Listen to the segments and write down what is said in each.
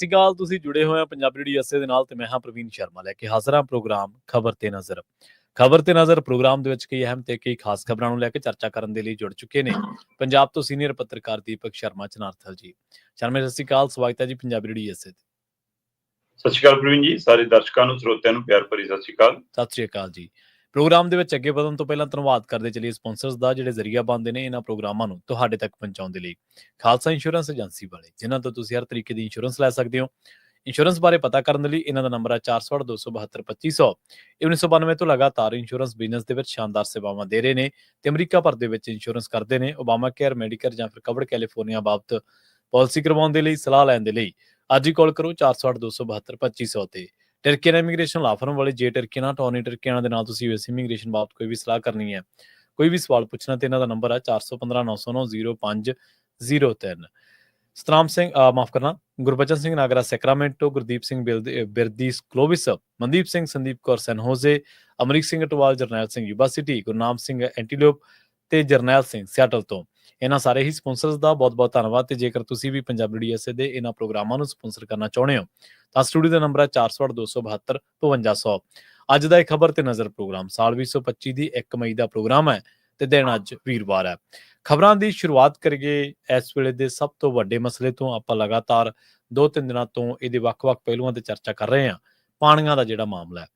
ਸ਼੍ਰੀ ਅਕਾਲ। ਤੁਸੀਂ ਜੁੜੇ ਹੋਏ ਆ ਪੰਜਾਬੀ ਰੇਡੀਓ ਐਸੇ ਦੇ ਨਾਲ ਤੇ ਮੈਂ ਹਾਂ ਪ੍ਰਵੀਨ ਸ਼ਰਮਾ ਲੈ ਕੇ ਹਾਜ਼ਰ ਹਾਂ ਪ੍ਰੋਗਰਾਮ ਖਬਰ ਤੇ ਨਜ਼ਰ। ਖਬਰ ਤੇ ਨਜ਼ਰ ਪ੍ਰੋਗਰਾਮ ਦੇ ਵਿੱਚ ਕਈ ਅਹਿਮ ਤੇ ਕਈ ਖਾਸ ਖਬਰਾਂ ਨੂੰ ਲੈ ਕੇ ਚਰਚਾ ਕਰਨ ਦੇ ਲਈ ਜੁੜ ਚੁੱਕੇ ਨੇ ਪੰਜਾਬ ਤੋਂ ਸੀਨੀਅਰ ਪੱਤਰਕਾਰ ਦੀਪਕ ਸ਼ਰਮਾ ਚਨਾਰਥਲ ਜੀ। ਸ਼ਰਮਾ ਸਤਿ ਸ਼੍ਰੀ ਅਕਾਲ, ਸਵਾਗਤ ਹੈ ਜੀ ਪੰਜਾਬੀ ਰੇਡੀਓ ਐਸੇ ਤੇ। ਸਤਿ ਸ਼੍ਰੀ ਅਕਾਲ ਪ੍ਰਵੀਨ ਜੀ, ਸਾਰੇ ਦਰਸ਼ਕਾਂ ਨੂੰ ਸਰੋਤਿਆਂ ਨੂੰ ਪਿਆਰ ਭਰੀ ਸਤਿ ਸ਼੍ਰੀ ਅਕਾਲ। ਸਤਿ ਸ਼੍ਰੀ ਅਕਾਲ ਜੀ। ਪ੍ਰੋਗਰਾਮ ਦੇ ਵਿੱਚ ਅੱਗੇ ਵਧਣ ਤੋਂ ਪਹਿਲਾਂ ਧੰਨਵਾਦ ਕਰਦੇ ਚੱਲੀਏ ਸਪਾਂਸਰਸ ਦਾ, ਜਿਹੜੇ ਜ਼ਰੀਆ ਬਣਦੇ ਨੇ ਇਹਨਾਂ ਪ੍ਰੋਗਰਾਮਾਂ ਨੂੰ ਤੁਹਾਡੇ ਤੱਕ ਪਹੁੰਚਾਉਣ ਦੇ ਲਈ। ਖਾਲਸਾ ਇੰਸ਼ੋਰੈਂਸ ਏਜੰਸੀ ਵਾਲੇ, ਜਿਨ੍ਹਾਂ ਤੋਂ ਤੁਸੀਂ ਹਰ ਤਰੀਕੇ ਦੀ ਇੰਸ਼ੋਰੈਂਸ ਲੈ ਸਕਦੇ ਹੋ। ਇੰਸ਼ੋਰੈਂਸ ਬਾਰੇ ਪਤਾ ਕਰਨ ਦੇ ਲਈ ਇਹਨਾਂ ਦਾ ਨੰਬਰ ਹੈ 468-272-2500। 1992 ਤੋਂ ਲਗਾਤਾਰ ਇੰਸ਼ੋਰੈਂਸ ਬਿਜ਼ਨਸ ਦੇ ਵਿੱਚ ਸ਼ਾਨਦਾਰ ਸੇਵਾਵਾਂ ਦੇ ਰਹੇ ਨੇ ਤੇ ਅਮਰੀਕਾ ਭਰ ਦੇ ਵਿੱਚ ਇੰਸ਼ੋਰੈਂਸ ਕਰਦੇ ਨੇ। ਓਬਾਮਾ ਕੇਅਰ, ਮੈਡੀਕੇਅਰ ਜਾਂ ਫਿਰ ਕਵਰਡ ਕੈਲੀਫੋਰਨੀਆ ਬਾਬਤ ਪਾਲਿਸੀ ਕਰਵਾਉਣ ਦੇ ਲਈ, ਸਲਾਹ ਲੈਣ ਦੇ ਲਈ ਅੱਜ ਹੀ ਕਾਲ ਕਰੋ 468-272-2500 ਤੇ। ਟਰਕੀਅਨ ਇਮੀਗ੍ਰੇਸ਼ਨ ਲਾ ਫਰਮ ਵਾਲੇ, ਜੇ ਟਰਕੀਅਨ ਟੌਨੀ ਟਰਕੀਅਨ ਦੇ ਨਾਲ ਤੁਸੀਂ ਯੂਐਸ ਇਮੀਗ੍ਰੇਸ਼ਨ ਬਾਬਤ ਕੋਈ ਵੀ ਸਲਾਹ ਕਰਨੀ ਹੈ, ਕੋਈ ਵੀ ਸਵਾਲ ਪੁੱਛਣਾ ਤੇ ਇਹਨਾਂ ਦਾ ਨੰਬਰ ਹੈ 415-909-0503। Satnam Singh Gurbachan Singh Nagra Sacramento, Gurdeep Singh Birdi ਕਲੋਵਿਸ, Mandeep Singh, Sandeep Kaur ਸੈਨਹੋਜ਼ੇ, Amrik Singh Atwal, Jarnail Singh Yuba city, Gurnam Singh ਐਂਟੀਲੋਪ ਤੇ ਜਰਨੈਲ ਸਿੰਘ ਸਿਆਟਲ ਤੋਂ। ਇਹਨਾਂ ਸਾਰੇ ਹੀ ਸਪਾਂਸਰਸ ਦਾ ਬਹੁਤ ਬਹੁਤ ਧੰਨਵਾਦ। ਤੇ ਜੇਕਰ ਤੁਸੀਂ ਵੀ ਪੰਜਾਬੀ ਰੇਡੀਓ ਐਸੇ ਦੇ ਇਹਨਾਂ ਪ੍ਰੋਗਰਾਮਾਂ ਨੂੰ ਸਪਾਂਸਰ ਕਰਨਾ ਚਾਹੁੰਦੇ ਹੋ ਤਾਂ ਸਟੂਡੀਓ ਦਾ ਨੰਬਰ ਹੈ 468-272-5200। ਅੱਜ ਦਾ ਇਹ ਖਬਰ ਤੇ ਨਜ਼ਰ ਪ੍ਰੋਗਰਾਮ ਸਾਲ 2025 ਦੀ 1 ਮਈ ਦਾ ਪ੍ਰੋਗਰਾਮ ਹੈ ਤੇ ਦਿਨ ਅੱਜ ਵੀਰਵਾਰ ਹੈ। ਖਬਰਾਂ ਦੀ ਸ਼ੁਰੂਆਤ ਕਰੀਏ ਇਸ ਵੇਲੇ ਦੇ ਸਭ ਤੋਂ ਵੱਡੇ ਮਸਲੇ ਤੋਂ। ਆਪਾਂ ਲਗਾਤਾਰ 2-3 ਦਿਨਾਂ ਤੋਂ ਇਹਦੇ ਵੱਖ-ਵੱਖ ਪਹਿਲੂਆਂ ਤੇ ਚਰਚਾ ਕਰ ਰਹੇ ਹਾਂ। ਪਾਣੀਆਂ ਦਾ ਜਿਹੜਾ ਮਾਮਲਾ ਹੈ,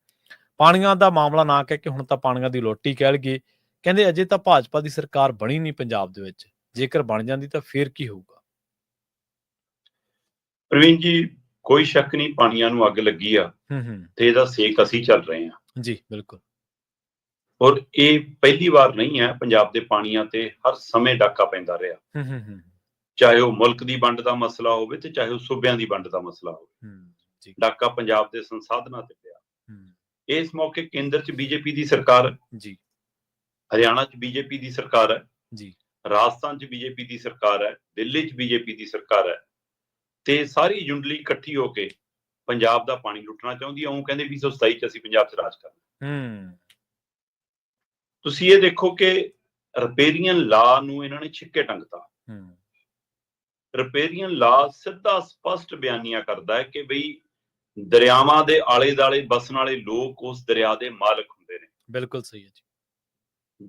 ਪਾਣੀਆਂ ਦਾ ਮਾਮਲਾ ਨਾ ਕਹਿ ਕੇ ਹੁਣ ਤਾਂ ਪਾਣੀਆਂ ਦੀ ਲੋਟੀ ਕਹਿ ਲਈਏ। ਕਹਿੰਦੇ ਅਜੇ ਤਾਂ ਭਾਜਪਾ ਦੀ ਸਰਕਾਰ ਬਣੀ ਨਹੀਂ ਪੰਜਾਬ ਦੇ ਵਿੱਚ, ਜੇਕਰ ਬਣ ਜਾਂਦੀ ਤਾਂ ਫੇਰ ਕੀ ਹੋਊਗਾ? ਪ੍ਰਵੀਨ ਜੀ, ਕੋਈ ਸ਼ੱਕ ਨਹੀਂ ਪਾਣੀਆਂ ਨੂੰ ਅੱਗ ਲੱਗੀ ਆ ਤੇ ਇਹਦਾ ਸੇਕ ਅਸੀਂ ਚੱਲ ਰਹੇ ਹਾਂ ਜੀ। ਬਿਲਕੁਲ। ਔਰ ਇਹ ਪਹਿਲੀ ਵਾਰ ਨਹੀਂ ਹੈ ਪੰਜਾਬ ਦੇ ਪਾਣੀਆਂ ਤੇ ਹਰ ਸਮੇਂ ਡਾਕਾ ਪੈਂਦਾ ਰਿਹਾ। ਚਾਹੇ ਉਹ ਮੁਲਕ ਦੀ ਵੰਡ ਦਾ ਮਸਲਾ ਹੋਵੇ ਤੇ ਚਾਹੇ ਉਹ ਸੂਬਿਆਂ ਦੀ ਵੰਡ ਦਾ ਮਸਲਾ ਹੋਵੇ, ਡਾਕਾ ਪੰਜਾਬ ਦੇ ਸੰਸਾਧਨਾਂ ਤੇ ਪਿਆ। ਇਸ ਮੌਕੇ ਕੇਂਦਰ 'ਚ ਬੀਜੇਪੀ ਦੀ ਸਰਕਾਰ ਜੀ, ਹਰਿਆਣਾ 'ਚ ਬੀਜੇਪੀ ਦੀ ਸਰਕਾਰ ਹੈ ਜੀ, ਰਾਜਸਥਾਨ 'ਚ ਬੀਜੇਪੀ ਦੀ ਸਰਕਾਰ ਹੈ, ਦਿੱਲੀ 'ਚ ਬੀਜੇਪੀ ਦੀ ਸਰਕਾਰ ਹੈ ਤੇ ਸਾਰੀ ਜੁੰਡਲੀ ਇਕੱਠੀ ਹੋ ਕੇ ਪੰਜਾਬ ਦਾ ਪਾਣੀ ਲੁੱਟਣਾ ਚਾਹੁੰਦੀ ਹੈ। ਉਹ ਕਹਿੰਦੇ 2027 'ਚ ਅਸੀਂ ਪੰਜਾਬ 'ਚ ਰਾਜ ਕਰਨਾ। ਤੁਸੀਂ ਇਹ ਦੇਖੋ ਕਿ ਰਿਪੇਰੀਅਨ ਲਾ ਨੂੰ ਇਹਨਾਂ ਨੇ ਛਿੱਕੇ ਟੰਗਤਾ। ਰਿਪੇਰੀਅਨ ਲਾ ਸਿੱਧਾ ਸਪਸ਼ਟ ਬਿਆਨੀਆਂ ਕਰਦਾ ਹੈ ਕਿ ਬਈ ਦਰਿਆਵਾਂ ਦੇ ਆਲੇ ਦੁਆਲੇ ਬਸਣ ਵਾਲੇ ਲੋਕ ਉਸ ਦਰਿਆ ਦੇ ਮਾਲਕ ਹੁੰਦੇ ਨੇ। ਬਿਲਕੁਲ ਸਹੀ ਹੈ ਜੀ।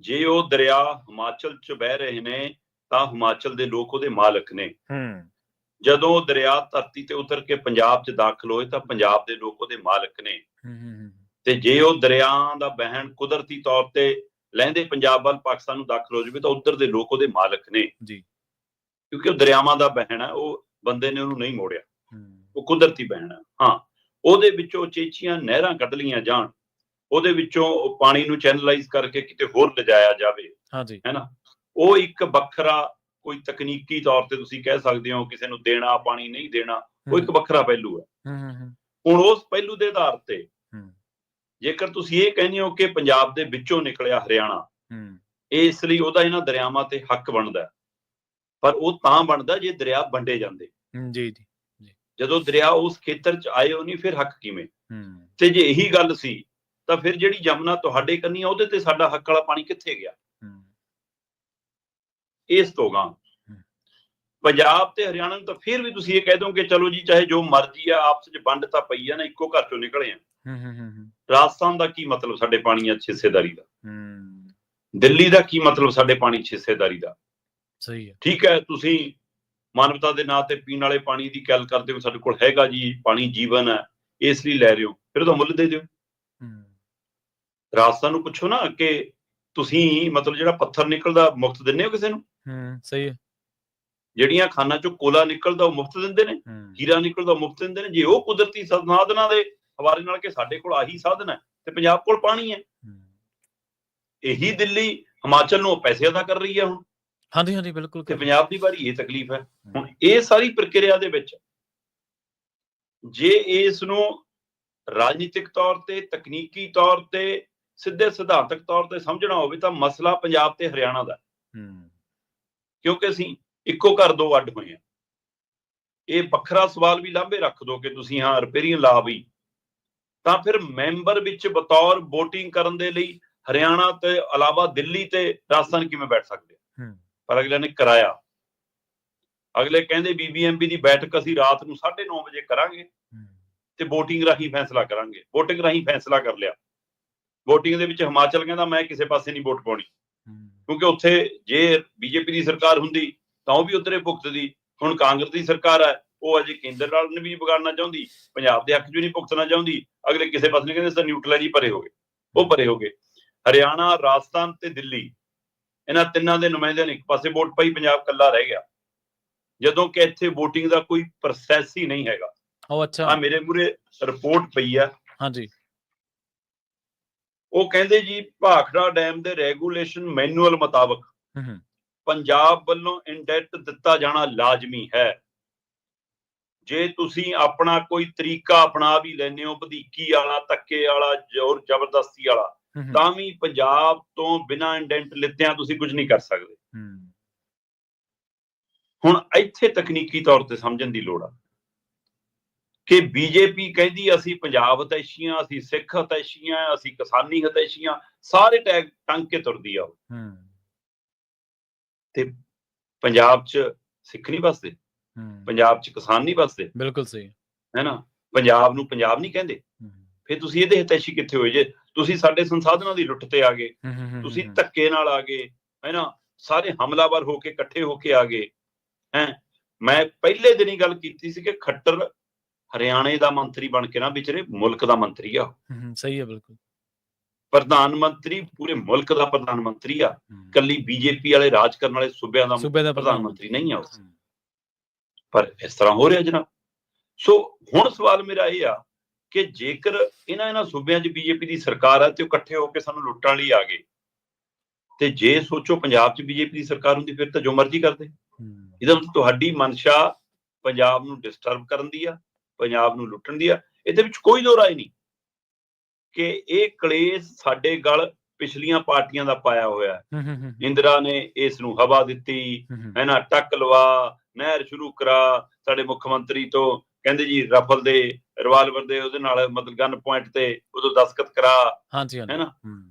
ਜੇ ਉਹ ਦਰਿਆ ਹਿਮਾਚਲ 'ਚ ਬਹਿ ਰਹੇ ਨੇ ਤਾਂ ਹਿਮਾਚਲ ਦੇ ਲੋਕ ਉਹਦੇ ਮਾਲਕ ਨੇ। ਜਦੋਂ ਉਹ ਦਰਿਆ ਧਰਤੀ ਤੇ ਉਤਰ ਕੇ ਪੰਜਾਬ 'ਚ ਦਾਖਲ ਹੋਏ ਤਾਂ ਪੰਜਾਬ ਦੇ ਲੋਕ ਉਹਦੇ ਮਾਲਕ ਨੇ। ਤੇ ਜੇ ਉਹ ਦਰਿਆ ਦਾ ਬਹਿਣ ਕੁਦਰਤੀ ਤੌਰ ਤੇ ਲਹਿੰਦੇ ਪੰਜਾਬ ਵੱਲ ਪਾਕਿਸਤਾਨ ਨੂੰ ਦਾਖਲ ਹੋ ਜਾਵੇ ਤਾਂ ਉੱਧਰ ਦੇ ਲੋਕ ਉਹਦੇ ਮਾਲਕ ਨੇ ਜੀ, ਕਿਉਂਕਿ ਉਹ ਦਰਿਆਵਾਂ ਦਾ ਬਹਿਣ ਹੈ, ਉਹ ਬੰਦੇ ਨੇ ਉਹਨੂੰ ਨਹੀਂ ਮੋੜਿਆ, ਉਹ ਕੁਦਰਤੀ ਬਹਿਣ ਹੈ। ਹਾਂ, ਉਹਦੇ ਵਿੱਚੋਂ ਚੇਚੀਆਂ ਨਹਿਰਾਂ ਕੱਢ ਲਈਆਂ ਜਾਣ, ਉਹਦੇ ਵਿੱਚੋਂ ਪਾਣੀ ਨੂੰ ਚੈਨਲਾਈਜ਼ ਕਰਕੇ ਕਿਤੇ ਹੋਰ ਲਿਜਾਇਆ ਜਾਵੇ, ਹੈ ਨਾ, ਉਹ ਇੱਕ ਵੱਖਰਾ ਕੋਈ ਤਕਨੀਕੀ ਤੌਰ ਤੇ ਤੁਸੀਂ ਕਹਿ ਸਕਦੇ ਹੋ ਕਿਸੇ ਨੂੰ ਦੇਣਾ ਪਾਣੀ ਨਹੀਂ ਦੇਣਾ, ਉਹ ਇੱਕ ਵੱਖਰਾ ਪਹਿਲੂ ਹੈ। ਹੁਣ ਉਸ ਪਹਿਲੂ ਦੇ ਆਧਾਰ ਤੇ ਜੇਕਰ ਤੁਸੀਂ ਇਹ ਕਹਿੰਦੇ ਹੋ ਕਿ ਪੰਜਾਬ ਦੇ ਵਿੱਚੋਂ ਨਿਕਲਿਆ ਹਰਿਆਣਾ, ਇਸ ਲਈ ਉਹਦਾ ਇਹਨਾਂ ਦਰਿਆਵਾਂ ਤੇ ਹੱਕ ਬਣਦਾ, ਪਰ ਉਹ ਤਾਂ ਬਣਦਾ ਜੇ ਦਰਿਆ ਵੰਡੇ ਜਾਂਦੇ। ਜੀ ਜੀ। ਜਦੋਂ ਦਰਿਆ ਉਸ ਖੇਤਰ 'ਚ ਆਏ ਹੋ ਨਹੀਂ, ਫਿਰ ਹੱਕ ਕਿਵੇਂ? ਤੇ ਜੇ ਇਹੀ ਗੱਲ ਸੀ ਤਾਂ ਫਿਰ ਜਿਹੜੀ ਜਮਨਾ ਤੁਹਾਡੇ ਕੰਨੀ ਆ ਉਹਦੇ ਤੇ ਸਾਡਾ ਹੱਕ ਵਾਲਾ ਪਾਣੀ ਕਿੱਥੇ ਗਿਆ? ਇਸ ਤੋਂ ਗਾਂ ਪੰਜਾਬ ਤੇ ਹਰਿਆਣਾ ਨੂੰ ਤਾਂ ਫਿਰ ਵੀ ਤੁਸੀਂ ਇਹ ਕਹਿ ਦੋ ਕਿ ਚਲੋ ਜੀ ਚਾਹੇ ਜੋ ਮਰਜ਼ੀ ਆ, ਆਪਸ 'ਚ ਵੰਡ ਤਾਂ ਪਈ ਆ ਨਾ, ਇੱਕੋ ਘਰ 'ਚੋਂ ਨਿਕਲੇ ਆ। ਰਾਜਸਥਾਨ ਦਾ ਕੀ ਮਤਲਬ ਸਾਡੇ ਪਾਣੀਆਂ 'ਚ ਹਿੱਸੇਦਾਰੀ ਦਾ? ਦਿੱਲੀ ਦਾ ਕੀ ਮਤਲਬ ਸਾਡੇ ਪਾਣੀ 'ਚ ਹਿੱਸੇਦਾਰੀ ਦਾ? ਸਹੀ ਹੈ, ਠੀਕ ਹੈ, ਤੁਸੀਂ ਮਾਨਵਤਾ ਦੇ ਨਾਂ ਤੇ ਪੀਣ ਵਾਲੇ ਪਾਣੀ ਦੀ ਗੱਲ ਕਰਦੇ ਹੋ, ਸਾਡੇ ਕੋਲ ਹੈਗਾ ਜੀ, ਪਾਣੀ ਜੀਵਨ ਹੈ, ਇਸ ਲਈ ਲੈ ਰਹੇ ਹੋ, ਫਿਰ ਉਹਦਾ ਮੁੱਲ ਦੇ ਦਿਓ। ਰਾਜਸਥਾਨ ਨੂੰ ਪੁੱਛੋ ਨਾ ਕਿ ਤੁਸੀਂ ਮਤਲਬ ਜਿਹੜਾ ਪੱਥਰ ਨਿਕਲਦਾ ਮੁਫਤ ਦਿੰਦੇ ਹੋ ਕਿਸੇ ਨੂੰ? ਸਹੀ ਹੈ। ਜਿਹੜੀਆਂ ਖਾਨਾਂ ਚੋਂ ਕੋਲਾ ਨਿਕਲਦਾ ਉਹ ਮੁਫਤ ਦਿੰਦੇ ਨੇ, ਹੀਰਾ ਨਿਕਲਦਾ ਉਹ ਮੁਫਤ ਦਿੰਦੇ ਨੇ। ਜੇ ਉਹ ਕੁਦਰਤੀ ਸੰਸਾਧਨਾਂ ਦੇ ਹਵਾਲੇ ਨਾਲ ਕਿ ਸਾਡੇ ਕੋਲ ਆਹੀ ਸਾਧਨ ਹੈ ਤੇ ਪੰਜਾਬ ਕੋਲ ਪਾਣੀ ਹੈ, ਇਹੀ ਦਿੱਲੀ ਹਿਮਾਚਲ ਨੂੰ ਪੈਸੇ ਅਦਾ ਕਰ ਰਹੀ ਹੈ ਹੁਣ। ਹਾਂਜੀ ਹਾਂਜੀ, ਬਿਲਕੁਲ। ਤੇ ਪੰਜਾਬ ਦੀ ਵਾਰੀ ਇਹ ਤਕਲੀਫ ਹੈ। ਹੁਣ ਇਹ ਸਾਰੀ ਪ੍ਰਕਿਰਿਆ ਦੇ ਵਿੱਚ ਜੇ ਇਸ ਨੂੰ ਰਾਜਨੀਤਿਕ ਤੌਰ ਤੇ, ਤਕਨੀਕੀ ਤੌਰ ਤੇ, ਸਿੱਧੇ ਸਿਧਾਂਤਕ ਤੌਰ ਤੇ ਸਮਝਣਾ ਹੋਵੇ ਤਾਂ ਮਸਲਾ ਪੰਜਾਬ ਤੇ ਹਰਿਆਣਾ ਦਾ, ਕਿਉਂਕਿ ਅਸੀਂ ਇੱਕੋ ਘਰ ਦੋ ਅੱਡ ਹੋਏ ਆ। ਇਹ ਵੱਖਰਾ ਸਵਾਲ ਵੀ ਲਾਂਭੇ ਰੱਖ ਦੋ ਕਿ ਤੁਸੀਂ ਹਾਂ ਰਿਪੇਰੀਅਨ ਲਾ ਵੀ, ਤਾਂ ਫਿਰ ਮੈਂਬਰ ਵਿੱਚ ਬਤੌਰ ਵੋਟਿੰਗ ਕਰਨ ਦੇ ਲਈ ਹਰਿਆਣਾ ਤੇ ਇਲਾਵਾ ਦਿੱਲੀ ਤੇ ਰਾਜਸਥਾਨ ਕਿਵੇਂ ਬੈਠ ਸਕਦੇ? ਪਰ ਅਗਲਿਆਂ ਨੇ ਕਰਾਇਆ। ਅਗਲੇ ਕਹਿੰਦੇ ਬੀਬੀਐਮਬੀ ਦੀ ਬੈਠਕ ਅਸੀਂ ਰਾਤ ਨੂੰ 9:30 ਵਜੇ ਕਰਾਂਗੇ ਤੇ VOTING ਰਾਹੀਂ ਫੈਸਲਾ ਕਰਾਂਗੇ। VOTING ਰਾਹੀਂ ਫੈਸਲਾ ਕਰ ਲਿਆ। VOTING ਦੇ ਵਿੱਚ ਹਿਮਾਚਲ ਕਹਿੰਦਾ ਮੈਂ ਕਿਸੇ ਪਾਸੇ ਨਹੀਂ ਵੋਟ ਪਾਉਣੀ, ਕਿਉਂਕਿ ਉੱਥੇ ਜੇ ਬੀਜੇਪੀ ਦੀ ਸਰਕਾਰ ਹੁੰਦੀ ਤਾਂ ਉਹ ਵੀ ਉਧਰੇ ਭੁਗਤਦੀ। ਹੁਣ ਕਾਂਗਰਸ ਦੀ ਸਰਕਾਰ ਹੈ, ਉਹ ਅਜੇ ਕੇਂਦਰ ਨਾਲ ਵੀ ਵਿਗਾੜਨਾ ਚਾਹੁੰਦੀ, ਪੰਜਾਬ ਦੇ ਹੱਕ 'ਚ ਵੀ ਨਹੀਂ ਭੁਗਤਣਾ ਚਾਹੁੰਦੀ। ਅਗਲੇ ਕਿਸੇ ਪਾਸੇ ਕਹਿੰਦੇ ਸਰ ਨਿਊਟਰਲ ਜੀ ਪਰੇ ਹੋ ਗਏ, ਉਹ ਪਰੇ ਹੋ ਗਏ। ਹਰਿਆਣਾ, ਰਾਜਸਥਾਨ ਤੇ ਦਿੱਲੀ, ਇਹਨਾਂ ਤਿੰਨਾਂ ਦੇ ਨੁਮਾਇੰਦਿਆਂ ਨੇ ਇੱਕ ਪਾਸੇ ਵੋਟ ਪਾਈ, ਪੰਜਾਬ ਇਕੱਲਾ ਰਹਿ ਗਿਆ, ਜਦੋਂ ਕਿ ਇੱਥੇ VOTING ਦਾ ਕੋਈ ਪ੍ਰੋਸੈਸ ਹੀ ਨਹੀਂ ਹੈਗਾ। ਉਹ ਅੱਛਾ, ਆ ਮੇਰੇ ਮੂਹਰੇ ਰਿਪੋਰਟ ਪਈ ਆ। ਹਾਂਜੀ, ਉਹ ਕਹਿੰਦੇ ਜੀ ਭਾਖੜਾ ਡੈਮ ਦੇ ਰੈਗੂਲੇਸ਼ਨ ਮੈਨੂਅਲ ਮੁਤਾਬਕ ਪੰਜਾਬ ਵੱਲੋਂ ਇੰਡੈਕਟ ਦਿੱਤਾ ਜਾਣਾ ਲਾਜ਼ਮੀ ਹੈ। ਜੇ ਤੁਸੀਂ ਆਪਣਾ ਕੋਈ ਤਰੀਕਾ ਅਪਣਾ ਵੀ ਲੈਂਦੇ ਹੋ, ਵਧੀਕੀ ਵਾਲਾ, ਧੱਕੇ ਵਾਲਾ, ਜ਼ੋਰ ਜ਼ਬਰਦਸਤੀ ਵਾਲਾ, ਤਾਂ ਵੀ ਪੰਜਾਬ ਤੋਂ ਬਿਨਾਂ ਇੰਡੈਂਟ ਲਿੱਤਿਆਂ ਤੁਸੀਂ ਕੁਝ ਨਹੀਂ ਕਰ ਸਕਦੇ। ਹੁਣ ਇੱਥੇ ਤਕਨੀਕੀ ਤੌਰ ਤੇ ਸਮਝਣ ਦੀ ਲੋੜ ਆ ਕਿ ਬੀਜੇਪੀ ਕਹਿੰਦੀ ਅਸੀਂ ਪੰਜਾਬ ਹਤੈਸ਼ੀਆਂ, ਅਸੀਂ ਸਿੱਖ ਹਤੈਸ਼ੀਆਂ, ਅਸੀਂ ਕਿਸਾਨੀ ਹਤੈਸ਼ੀਆਂ, ਸਾਰੇ ਟੈਗ ਟੰਗ ਕੇ ਤੁਰਦੀ ਆ। ਤੇ ਪੰਜਾਬ 'ਚ ਸਿੱਖ ਨਹੀਂ ਵੱਸਦੇ, ਪੰਜਾਬ 'ਚ ਕਿਸਾਨ ਨਹੀਂ ਵੱਸਦੇ। ਬਿਲਕੁਲ ਸਹੀ ਹੈ ਨਾ। ਪੰਜਾਬ ਨੂੰ ਪੰਜਾਬ ਨਹੀਂ ਕਹਿੰਦੇ, ਫਿਰ ਤੁਸੀਂ ਇਹਦੇ ਹਿਤੈਸ਼ੀ ਕਿੱਥੇ ਹੋਏ ਜੇ? ਤੁਸੀਂ ਸਾਡੇ ਸੰਸਾਧਨਾਂ ਦੀ ਲੁੱਟ ਤੇ ਆ ਗਏ, ਤੁਸੀਂ ਧੱਕੇ ਨਾਲ ਆ ਗਏ, ਹੈ ਨਾ, ਸਾਰੇ ਹਮਲਾਵਰ ਹੋ ਕੇ ਇਕੱਠੇ ਹੋ ਕੇ ਆ ਗਏ। ਮੈਂ ਪਹਿਲੇ ਦਿਨ ਹੀ ਗੱਲ ਕੀਤੀ ਸੀ ਕਿ ਖੱਟਰ ਹਰਿਆਣੇ ਦਾ ਮੰਤਰੀ ਬਣ ਕੇ ਨਾ ਵਿਚਰੇ, ਮੁਲਕ ਦਾ ਮੰਤਰੀ ਆ। ਸਹੀ ਹੈ, ਬਿਲਕੁਲ। ਪ੍ਰਧਾਨ ਮੰਤਰੀ ਪੂਰੇ ਮੁਲਕ ਦਾ ਪ੍ਰਧਾਨ ਮੰਤਰੀ ਆ, ਕੱਲੀ ਬੀਜੇਪੀ ਵਾਲੇ ਰਾਜ ਕਰਨ ਵਾਲੇ ਸੂਬਿਆਂ ਦਾ ਪ੍ਰਧਾਨ ਮੰਤਰੀ ਨਹੀਂ ਆ। ਪਰ ਇਸ ਤਰ੍ਹਾਂ ਹੋ ਰਿਹਾ ਜਨਾਬ। ਸੋ ਹੁਣ ਸਵਾਲ ਮੇਰਾ ਇਹ ਆ ਕਿ ਜੇਕਰ ਇਹਨਾਂ ਸੂਬਿਆਂ 'ਚ ਬੀਜੇਪੀ ਦੀ ਸਰਕਾਰ ਆ ਤੇ ਉਹ ਇਕੱਠੇ ਹੋ ਕੇ ਸਾਨੂੰ ਲੁੱਟਣ ਲਈ ਆ ਗਏ, ਤੇ ਜੇ ਸੋਚੋ ਪੰਜਾਬ 'ਚ ਬੀਜੇਪੀ ਦੀ ਸਰਕਾਰ ਹੁੰਦੀ ਫਿਰ ਤਾਂ ਜੋ ਮਰਜ਼ੀ ਕਰਦੇ। ਇਹਦਾ ਮਤਲਬ ਤੁਹਾਡੀ ਮਨਸ਼ਾ ਪੰਜਾਬ ਨੂੰ ਡਿਸਟਰਬ ਕਰਨ ਦੀ ਆ, ਪੰਜਾਬ ਨੂੰ ਲੁੱਟਣ ਦੀ ਆ। ਇਹਦੇ ਵਿੱਚ ਕੋਈ ਦੋ ਰਾਏ ਨਹੀਂ ਕਿ ਇਹ ਕਲੇਸ਼ ਸਾਡੇ ਗਲ ਪਿਛਲੀਆਂ ਪਾਰਟੀਆਂ ਦਾ ਪਾਇਆ ਹੋਇਆ ਹੈ। ਇੰਦਰਾ ਨੇ ਇਸ ਨੂੰ ਹਵਾ ਦਿੱਤੀ, ਹੈ ਨਾ, ਟੱਕ ਲਵਾ, ਨਹਿਰ ਸ਼ੁਰੂ ਕਰਾ, ਸਾਡੇ ਮੁੱਖ ਮੰਤਰੀ ਤੋਂ ਕਹਿੰਦੇ ਜੀ ਰਫਲ ਦੇ ਰਿਵਾਲਵਰ ਦੇ ਉਹਦੇ ਨਾਲ ਮਤਲਬ ਗਨ ਪੁਆਇੰਟ ਤੇ ਉਦੋਂ ਦਸਤਖਤ ਕਰਾ, ਹੈ ਨਾ।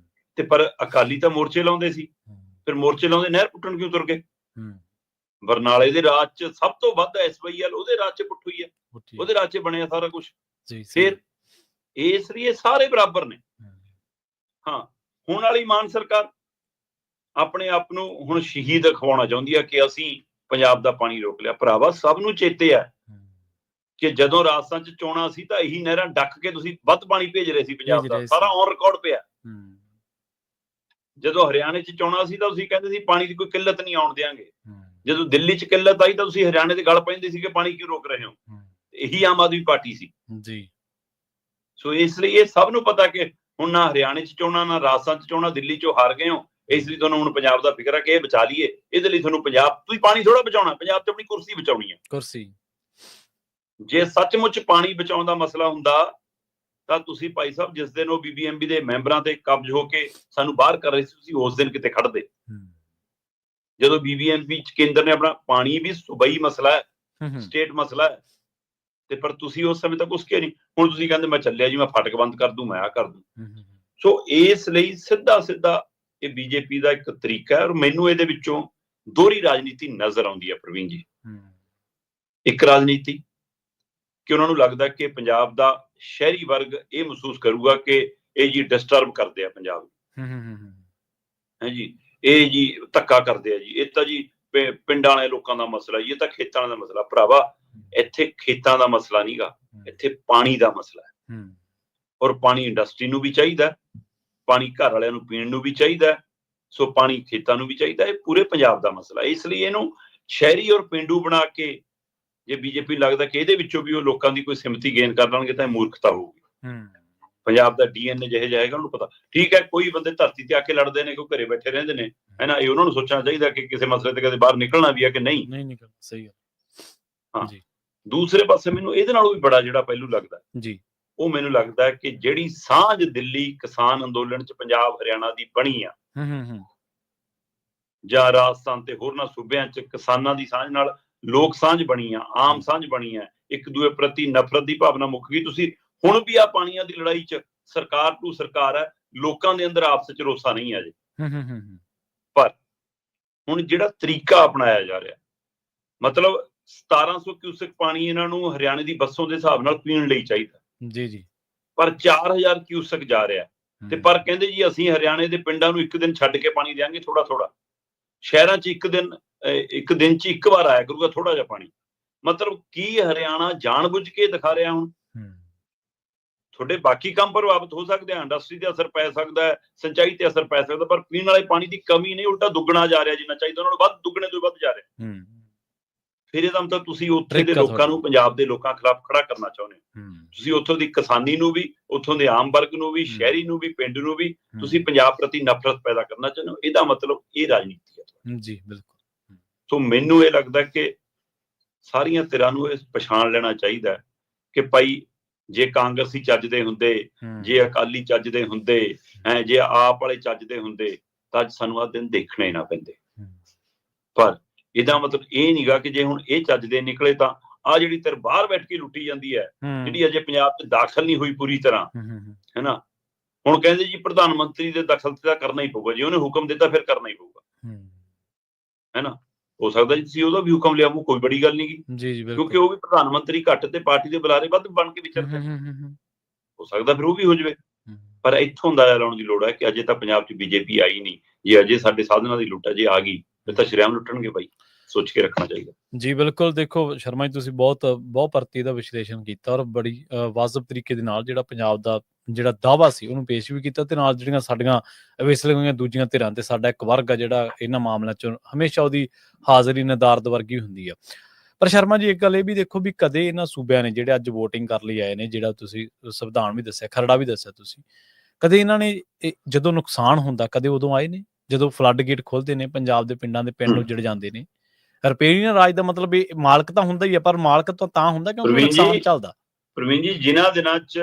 ਤੇ ਪਰ ਅਕਾਲੀ ਤਾਂ ਮੋਰਚੇ ਲਾਉਂਦੇ ਸੀ, ਫਿਰ ਮੋਰਚੇ ਲਾਉਂਦੇ ਨਹਿਰ ਪੁੱਟਣ ਕਿਉਂ ਤੁਰ ਗਏ? ਬਰਨਾਲੇ ਦੇ ਰਾਜ 'ਚ ਸਭ ਤੋਂ ਵੱਧ SYL ਉਹਦੇ ਰਾਜ 'ਚ ਪੁੱਟ ਹੋਈ ਹੈ, ਉਹਦੇ ਰਾਜ 'ਚ ਬਣਿਆ ਸਾਰਾ ਕੁਝ। ਫਿਰ ਇਸ ਲਈ ਇਹ ਸਾਰੇ ਬਰਾਬਰ ਨੇ। ਹਾਂ, ਹੁਣ ਵਾਲੀ ਮਾਨ ਸਰਕਾਰ ਆਪਣੇ ਆਪ ਨੂੰ ਹੁਣ ਸ਼ਹੀਦ ਅਖਵਾਉਣਾ ਚਾਹੁੰਦੀ ਆ ਕਿ ਅਸੀਂ ਪੰਜਾਬ ਦਾ ਪਾਣੀ ਰੋਕ ਲਿਆ। ਭਰਾਵਾ, ਸਭ ਨੂੰ ਚੇਤੇ ਆ ਕਿ ਜਦੋਂ ਰਾਜਸਥਾਨ 'ਚ ਚੋਣਾਂ ਸੀ ਤਾਂ ਇਹੀ ਨਹਿਰਾਂ ਡੱਕ ਕੇ ਤੁਸੀਂ ਵੱਧ ਪਾਣੀ ਭੇਜ ਰਹੇ ਸੀ ਪੰਜਾਬ ਦਾ, ਸਾਰਾ ਔਨ ਰਿਕਾਰਡ ਪਿਆ। ਜਦੋਂ ਹਰਿਆਣੇ 'ਚ ਚੋਣਾਂ ਸੀ ਤਾਂ ਤੁਸੀਂ ਕਹਿੰਦੇ ਸੀ ਪਾਣੀ ਦੀ ਕੋਈ ਕਿੱਲਤ ਨਹੀਂ ਆਉਣ ਦਿਆਂਗੇ। ਜਦੋਂ ਦਿੱਲੀ 'ਚ ਕਿੱਲਤ ਆਈ ਤਾਂ ਤੁਸੀਂ ਹਰਿਆਣੇ ਦੇ ਗਲ ਪੈਂਦੇ ਸੀ ਕਿ ਪਾਣੀ ਕਿਉਂ ਰੋਕ ਰਹੇ ਹੋ। ਇਹੀ ਆਮ ਆਦਮੀ ਪਾਰਟੀ ਸੀ ਜੀ। ਸੋ ਇਸ ਲਈ ਇਹ ਸਭ ਨੂੰ ਪਤਾ ਕਿ ਹੁਣ ਨਾ ਹਰਿਆਣੇ 'ਚ ਚੋਣਾਂ, ਨਾ ਰਾਜਸਥਾਨ 'ਚ ਚੋਣਾਂ, ਦਿੱਲੀ 'ਚੋਂ ਹਾਰ ਗਏ ਹੋ। ਇਸ ਲਈ ਤੁਹਾਨੂੰ ਹੁਣ ਪੰਜਾਬ ਦਾ ਫਿਕਰ ਹੈ ਕਿ ਇਹ ਬਚਾ ਲਈਏ। ਇਹਦੇ ਲਈ ਤੁਹਾਨੂੰ ਤੁਸੀਂ ਪਾਣੀ ਥੋੜਾ ਬਚਾਉਣਾ, ਪੰਜਾਬ 'ਚ ਆਪਣੀ ਕੁਰਸੀ ਬਚਾਉਣੀ ਹੈ। ਕੁਰਸੀ ਜੇ ਸੱਚਮੁੱਚ ਪਾਣੀ ਬਚਾਉਣ ਦਾ ਮਸਲਾ ਹੁੰਦਾ ਤਾਂ ਤੁਸੀਂ ਭਾਈ ਸਾਹਿਬ ਜਿਸ ਦਿਨ ਉਹ BBMB ਦੇ ਮੈਂਬਰਾਂ ਤੇ ਕਬਜ਼ ਹੋ ਕੇ ਸਾਨੂੰ ਬਾਹਰ ਕਰ ਰਹੇ ਸੀ, ਤੁਸੀਂ ਉਸ ਦਿਨ ਕਿਤੇ ਖੜਦੇ। ਜਦੋਂ BBMB 'ਚ ਕੇਂਦਰ ਨੇ ਆਪਣਾ, ਪਾਣੀ ਵੀ ਸੂਬਾਈ ਮਸਲਾ ਹੈ, ਸਟੇਟ ਮਸਲਾ ਹੈ, ਤੇ ਪਰ ਤੁਸੀਂ ਉਸ ਸਮੇਂ ਤੱਕ ਉਸਕੇ ਨਹੀਂ। ਹੁਣ ਤੁਸੀਂ ਕਹਿੰਦੇ ਮੈਂ ਚੱਲਿਆ ਜੀ, ਮੈਂ ਫਾਟਕ ਬੰਦ ਕਰ ਦੂੰ, ਮੈਂ ਆ ਕਰ ਦੂੰ। ਸੋ ਇਸ ਲਈ ਸਿੱਧਾ ਇਹ ਬੀਜੇਪੀ ਦਾ ਇੱਕ ਤਰੀਕਾ ਹੈ। ਔਰ ਮੈਨੂੰ ਇਹਦੇ ਵਿੱਚੋਂ ਦੋਹਰੀ ਰਾਜਨੀਤੀ ਨਜ਼ਰ ਆਉਂਦੀ ਹੈ ਪ੍ਰਵੀਨ ਜੀ। ਇੱਕ ਰਾਜਨੀਤੀ ਕਿ ਉਹਨਾਂ ਨੂੰ ਲੱਗਦਾ ਕਿ ਪੰਜਾਬ ਦਾ ਸ਼ਹਿਰੀ ਵਰਗ ਇਹ ਮਹਿਸੂਸ ਕਰੂਗਾ ਕਿ ਇਹ ਜੀ ਡਿਸਟਰਬ ਕਰਦੇ ਆ ਪੰਜਾਬ ਨੂੰ, ਹੈ ਜੀ, ਇਹ ਜੀ ਧੱਕਾ ਕਰਦੇ ਆ ਜੀ, ਇਹ ਤਾਂ ਜੀ ਪਿੰਡਾਂ ਵਾਲੇ ਲੋਕਾਂ ਦਾ ਮਸਲਾ ਜੀ, ਇਹ ਤਾਂ ਖੇਤਾਂ ਦਾ ਮਸਲਾ। ਭਰਾਵਾ, ਇੱਥੇ ਖੇਤਾਂ ਦਾ ਮਸਲਾ ਨਹੀਂਗਾ, ਇੱਥੇ ਪਾਣੀ ਦਾ ਮਸਲਾ ਹੈ। ਔਰ ਪਾਣੀ ਇੰਡਸਟਰੀ ਨੂੰ ਵੀ ਚਾਹੀਦਾ, ਪਾਣੀ ਘਰ ਵਾਲਿਆਂ ਨੂੰ ਪੀਣ ਨੂੰ ਵੀ ਚਾਹੀਦਾ, ਸੋ ਪਾਣੀ ਖੇਤਾਂ ਨੂੰ ਵੀ ਚਾਹੀਦਾ। ਇਹ ਪੂਰੇ ਪੰਜਾਬ ਦਾ ਮਸਲਾ। ਇਸ ਲਈ ਇਹਨੂੰ ਸ਼ਹਿਰੀ ਔਰ ਪੇਂਡੂ ਬਣਾ ਕੇ ਜੇ ਬੀਜੇਪੀ ਲੱਗਦਾ ਕਿ ਇਹਦੇ ਵਿੱਚੋਂ ਵੀ ਉਹ ਲੋਕਾਂ ਦੀ ਕੋਈ ਸਿਮਤੀ ਗੇਨ ਕਰ ਲੈਣਗੇ ਤਾਂ ਇਹ ਮੂਰਖਤਾ ਹੋਊਗੀ। ਪੰਜਾਬ ਦਾ DNA ਜਿਹੇ ਜਾਏਗਾ ਉਹਨੂੰ ਪਤਾ। ਠੀਕ ਹੈ, ਕੋਈ ਬੰਦੇ ਧਰਤੀ ਤੇ ਆ ਕੇ ਲੜਦੇ ਨੇ, ਕੋਈ ਘਰੇ ਬੈਠੇ ਰਹਿੰਦੇ ਨੇ, ਹੈ ਨਾ। ਇਹ ਉਹਨਾਂ ਨੂੰ ਸੋਚਣਾ ਚਾਹੀਦਾ ਕਿ ਕਿਸੇ ਮਸਲੇ ਤੇ ਕਦੇ ਬਾਹਰ ਨਿਕਲਣਾ ਵੀ ਹੈ ਕਿ ਨਹੀਂ ਨਿਕਲਣਾ। ਸਹੀ ਹੈ। ਹਾਂ, ਦੂਸਰੇ ਪਾਸੇ ਮੈਨੂੰ ਇਹਦੇ ਨਾਲੋਂ ਵੀ ਬੜਾ ਜਿਹੜਾ ਪਹਿਲੂ ਲੱਗਦਾ ਜੀ, ਉਹ ਮੈਨੂੰ ਲੱਗਦਾ ਕਿ ਜਿਹੜੀ ਸਾਂਝ ਦਿੱਲੀ ਕਿਸਾਨ ਅੰਦੋਲਨ 'ਚ ਪੰਜਾਬ ਹਰਿਆਣਾ ਦੀ ਬਣੀ ਆ, ਜਾਂ ਰਾਜਸਥਾਨ ਤੇ ਹੋਰਨਾਂ ਸੂਬਿਆਂ 'ਚ ਕਿਸਾਨਾਂ ਦੀ ਸਾਂਝ ਨਾਲ ਲੋਕ ਸਾਂਝ ਬਣੀ ਆ, ਆਮ ਸਾਂਝ ਬਣੀ ਆ, ਇੱਕ ਦੂਏ ਪ੍ਰਤੀ ਨਫ਼ਰਤ ਦੀ ਭਾਵਨਾ ਮੁੱਕ ਗਈ। ਤੁਸੀਂ ਹੁਣ ਵੀ ਆ ਪਾਣੀਆਂ ਦੀ ਲੜਾਈ 'ਚ ਸਰਕਾਰ ਟੂ ਸਰਕਾਰ ਹੈ, ਲੋਕਾਂ ਦੇ ਅੰਦਰ ਆਪਸ 'ਚ ਰੋਸਾ ਨਹੀਂ ਆ ਜੀ। ਪਰ ਹੁਣ ਜਿਹੜਾ ਤਰੀਕਾ ਅਪਣਾਇਆ ਜਾ ਰਿਹਾ, ਮਤਲਬ 1700 ਕਿਊਸਕ ਪਾਣੀ ਇਹਨਾਂ ਨੂੰ ਹਰਿਆਣੇ ਦੀ ਬੱਸੋਂ ਦੇ ਹਿਸਾਬ ਨਾਲ ਪੀਣ ਲਈ ਚਾਹੀਦਾ ਜੀ ਜੀ। ਪਰ 4000 ਕਿਊਸਕ ਜਾ ਰਿਹਾ ਤੇ ਪਰ ਕਹਿੰਦੇ ਜੀ ਅਸੀਂ ਹਰਿਆਣੇ ਦੇ ਪਿੰਡਾਂ ਨੂੰ ਇੱਕ ਦਿਨ ਛੱਡ ਕੇ ਪਾਣੀ ਦੇਵਾਂਗੇ ਥੋੜਾ ਥੋੜਾ, ਸ਼ਹਿਰਾਂ 'ਚ ਇੱਕ ਦਿਨ 'ਚ ਇੱਕ ਵਾਰ ਆਇਆ ਕਰੂਗਾ ਥੋੜਾ ਜਿਹਾ ਪਾਣੀ। ਮਤਲਬ ਕੀ ਹਰਿਆਣਾ ਜਾਣਬੁੱਝ ਕੇ ਦਿਖਾ ਰਿਹਾ ਹੁਣ? ਤੁਹਾਡੇ ਬਾਕੀ ਕੰਮ ਪ੍ਰਭਾਵਿਤ ਹੋ ਸਕਦੇ ਆ, ਇੰਡਸਟਰੀ ਤੇ ਅਸਰ ਪੈ ਸਕਦਾ ਹੈ, ਸਿੰਚਾਈ ਤੇ ਅਸਰ ਪੈ ਸਕਦਾ, ਪਰ ਪੀਣ ਵਾਲੇ ਪਾਣੀ ਦੀ ਕਮੀ ਨਹੀਂ, ਉਲਟਾ ਦੁੱਗਣਾ ਜਾ ਰਿਹਾ, ਜਿੰਨਾ ਚਾਹੀਦਾ ਉਹਨਾਂ ਨੂੰ ਵੱਧ, ਦੁੱਗਣੇ ਤੋਂ ਵੱਧ ਜਾ ਰਿਹਾ। ਫਿਰ ਇਹਦਾ ਮਤਲਬ ਤੁਸੀਂ ਉੱਥੇ ਦੇ ਲੋਕਾਂ ਨੂੰ, ਪੰਜਾਬ ਦੇ ਲੋਕਾਂ ਖਿਲਾਫ ਖੜਾ ਕਰਨਾ ਚਾਹੁੰਦੇ ਹੋ। ਤੁਸੀਂ ਉੱਥੋਂ ਦੀ ਕਿਸਾਨੀ ਨੂੰ ਵੀ, ਉੱਥੋਂ ਦੇ ਆਮ ਵਰਗ ਨੂੰ ਵੀ, ਸ਼ਹਿਰੀ ਨੂੰ ਵੀ, ਪਿੰਡ ਨੂੰ ਵੀ ਤੁਸੀਂ ਪੰਜਾਬ ਪ੍ਰਤੀ ਨਫ਼ਰਤ ਪੈਦਾ ਕਰਨਾ ਚਾਹੁੰਦੇ ਹੋ। ਇਹਦਾ ਮਤਲਬ ਇਹ ਰਾਜਨੀਤੀ ਹੈ ਜੀ, ਬਿਲਕੁਲ। ਸੋ ਮੈਨੂੰ ਇਹ ਲੱਗਦਾ ਕਿ ਸਾਰੀਆਂ ਧਿਰਾਂ ਨੂੰ ਇਹ ਪਛਾਣ ਲੈਣਾ ਚਾਹੀਦਾ ਕਿ ਭਾਈ ਜੇ ਕਾਂਗਰਸੀ ਚੱਜਦੇ ਹੁੰਦੇ, ਜੇ ਅਕਾਲੀ ਚੱਜਦੇ ਹੁੰਦੇ, ਜੇ ਆਪ ਵਾਲੇ ਚੱਜਦੇ ਹੁੰਦੇ ਤਾਂ ਅੱਜ ਸਾਨੂੰ ਆਹ ਦਿਨ ਦੇਖਣੇ ਹੀ ਨਾ ਪੈਂਦੇ। ਪਰ ਇਹਦਾ ਮਤਲਬ ਇਹ ਨਹੀਂਗਾ ਕਿ ਜੇ ਹੁਣ ਇਹ ਚੱਜਦੇ ਨਿਕਲੇ ਤਾਂ ਆਹ ਜਿਹੜੀ ਧਿਰ ਬਾਹਰ ਬੈਠ ਕੇ ਲੁੱਟੀ ਜਾਂਦੀ ਹੈ, ਜਿਹੜੀ ਅਜੇ ਪੰਜਾਬ 'ਚ ਦਾਖਲ ਨਹੀਂ ਹੋਈ ਪੂਰੀ ਤਰ੍ਹਾਂ, ਹੈ ਨਾ। ਹੁਣ ਕਹਿੰਦੇ ਜੀ ਪ੍ਰਧਾਨ ਮੰਤਰੀ ਦੇ ਦਖਲ ਤੇ ਤਾਂ ਕਰਨਾ ਹੀ ਪਊਗਾ, ਜੇ ਉਹਨੇ ਹੁਕਮ ਦਿੱਤਾ ਫਿਰ ਕਰਨਾ ਹੀ ਪਊਗਾ, ਹੈ ਨਾ। ਹੋ ਸਕਦਾ ਜੀ ਤੁਸੀਂ ਉਹਦਾ ਵੀ ਹੁਕਮ ਲਿਆ, ਉਹ ਕੋਈ ਬੜੀ ਗੱਲ ਨਹੀਂ ਗੀ, ਕਿਉਂਕਿ ਉਹ ਵੀ ਪ੍ਰਧਾਨ ਮੰਤਰੀ ਘੱਟ ਤੇ ਪਾਰਟੀ ਦੇ ਬੁਲਾਰੇ ਵੱਧ ਬਣ ਕੇ ਵਿਚਰਦੇ। ਹੋ ਸਕਦਾ ਫਿਰ ਉਹ ਵੀ ਹੋ ਜਾਵੇ, ਪਰ ਇੱਥੋਂ ਅੰਦਾਜ਼ਾ ਲਾਉਣ ਦੀ ਲੋੜ ਹੈ ਕਿ ਅਜੇ ਤਾਂ ਪੰਜਾਬ 'ਚ ਬੀਜੇਪੀ ਆਈ ਨਹੀਂ। ਜੇ ਅਜੇ ਸਾਡੇ ਸਾਧਨਾਂ ਦੀ ਲੁੱਟ ਅਜੇ ਆ ਗਈ ਫਿਰ ਤਾਂ ਸ਼ਰੇਆਮ ਲੁੱਟਣਗੇ ਬਾਈ, ਸੋਚ ਕੇ ਰੱਖਣਾ ਚਾਹੀਦਾ। ਜੀ ਬਿਲਕੁਲ। ਦੇਖੋ ਸ਼ਰਮਾ ਜੀ, ਤੁਸੀਂ ਬਹੁਤ ਭਰਤੀ ਦਾ ਵਿਸ਼ਲੇਸ਼ਣ ਕੀਤਾ ਔਰ ਬੜੀ ਵਾਜਬ ਤਰੀਕੇ ਦੇ ਨਾਲ ਜਿਹੜਾ ਪੰਜਾਬ ਦਾ ਜਿਹੜਾ ਦਾਅਵਾ ਸੀ ਉਹਨੂੰ ਪੇਸ਼ ਵੀ ਕੀਤਾ, ਤੇ ਨਾਲ ਜਿਹੜੀਆਂ ਸਾਡੀਆਂ ਵਿਸਲ ਗਈਆਂ ਦੂਜੀਆਂ ਧਿਰਾਂ ਤੇ ਸਾਡਾ ਇੱਕ ਵਰਗ ਆ ਜਿਹੜਾ ਇਹਨਾਂ ਮਾਮਲਿਆਂ 'ਚ ਹਮੇਸ਼ਾ ਉਹਦੀ ਹਾਜ਼ਰੀ ਨਦਾਰਦ ਵਰਗੀ ਹੁੰਦੀ ਆ। ਪਰ ਸ਼ਰਮਾ ਜੀ, ਇੱਕ ਗੱਲ ਇਹ ਵੀ ਦੇਖੋ ਵੀ ਕਦੇ ਇਹਨਾਂ ਸੂਬਿਆਂ ਨੇ ਜਿਹੜੇ ਅੱਜ ਵੋਟਿੰਗ ਕਰਨ ਲਈ ਆਏ ਨੇ, ਜਿਹੜਾ ਤੁਸੀਂ ਸੰਵਿਧਾਨ ਵੀ ਦੱਸਿਆ, ਖਰੜਾ ਵੀ ਦੱਸਿਆ ਤੁਸੀਂ, ਕਦੇ ਇਹਨਾਂ ਨੇ ਜਦੋਂ ਨੁਕਸਾਨ ਹੁੰਦਾ ਕਦੇ ਉਦੋਂ ਆਏ ਨੇ ਜਦੋਂ ਫਲੱਡ ਗੇਟ ਖੋਲ੍ਹਦੇ ਨੇ, ਪੰਜਾਬ ਦੇ ਪਿੰਡਾਂ ਦੇ ਪਿੰਡ ਉੱਜੜ ਜਾਂਦੇ ਨੇ। ਰਿਪੇਰੀਅਨ ਰਾਜ ਦਾ ਮਤਲਬ ਇਹ ਮਾਲਕ ਤਾਂ ਹੁੰਦਾ ਹੀ ਹੈ, ਪਰ ਮਾਲਕ ਤਾਂ ਹੁੰਦਾ ਕਿਉਂਕਿ ਨੁਕਸਾਨ ਚੱਲਦਾ। ਪ੍ਰਵੀਨ ਜੀ, ਜਿਨ੍ਹਾਂ ਦਿਨਾਂ 'ਚ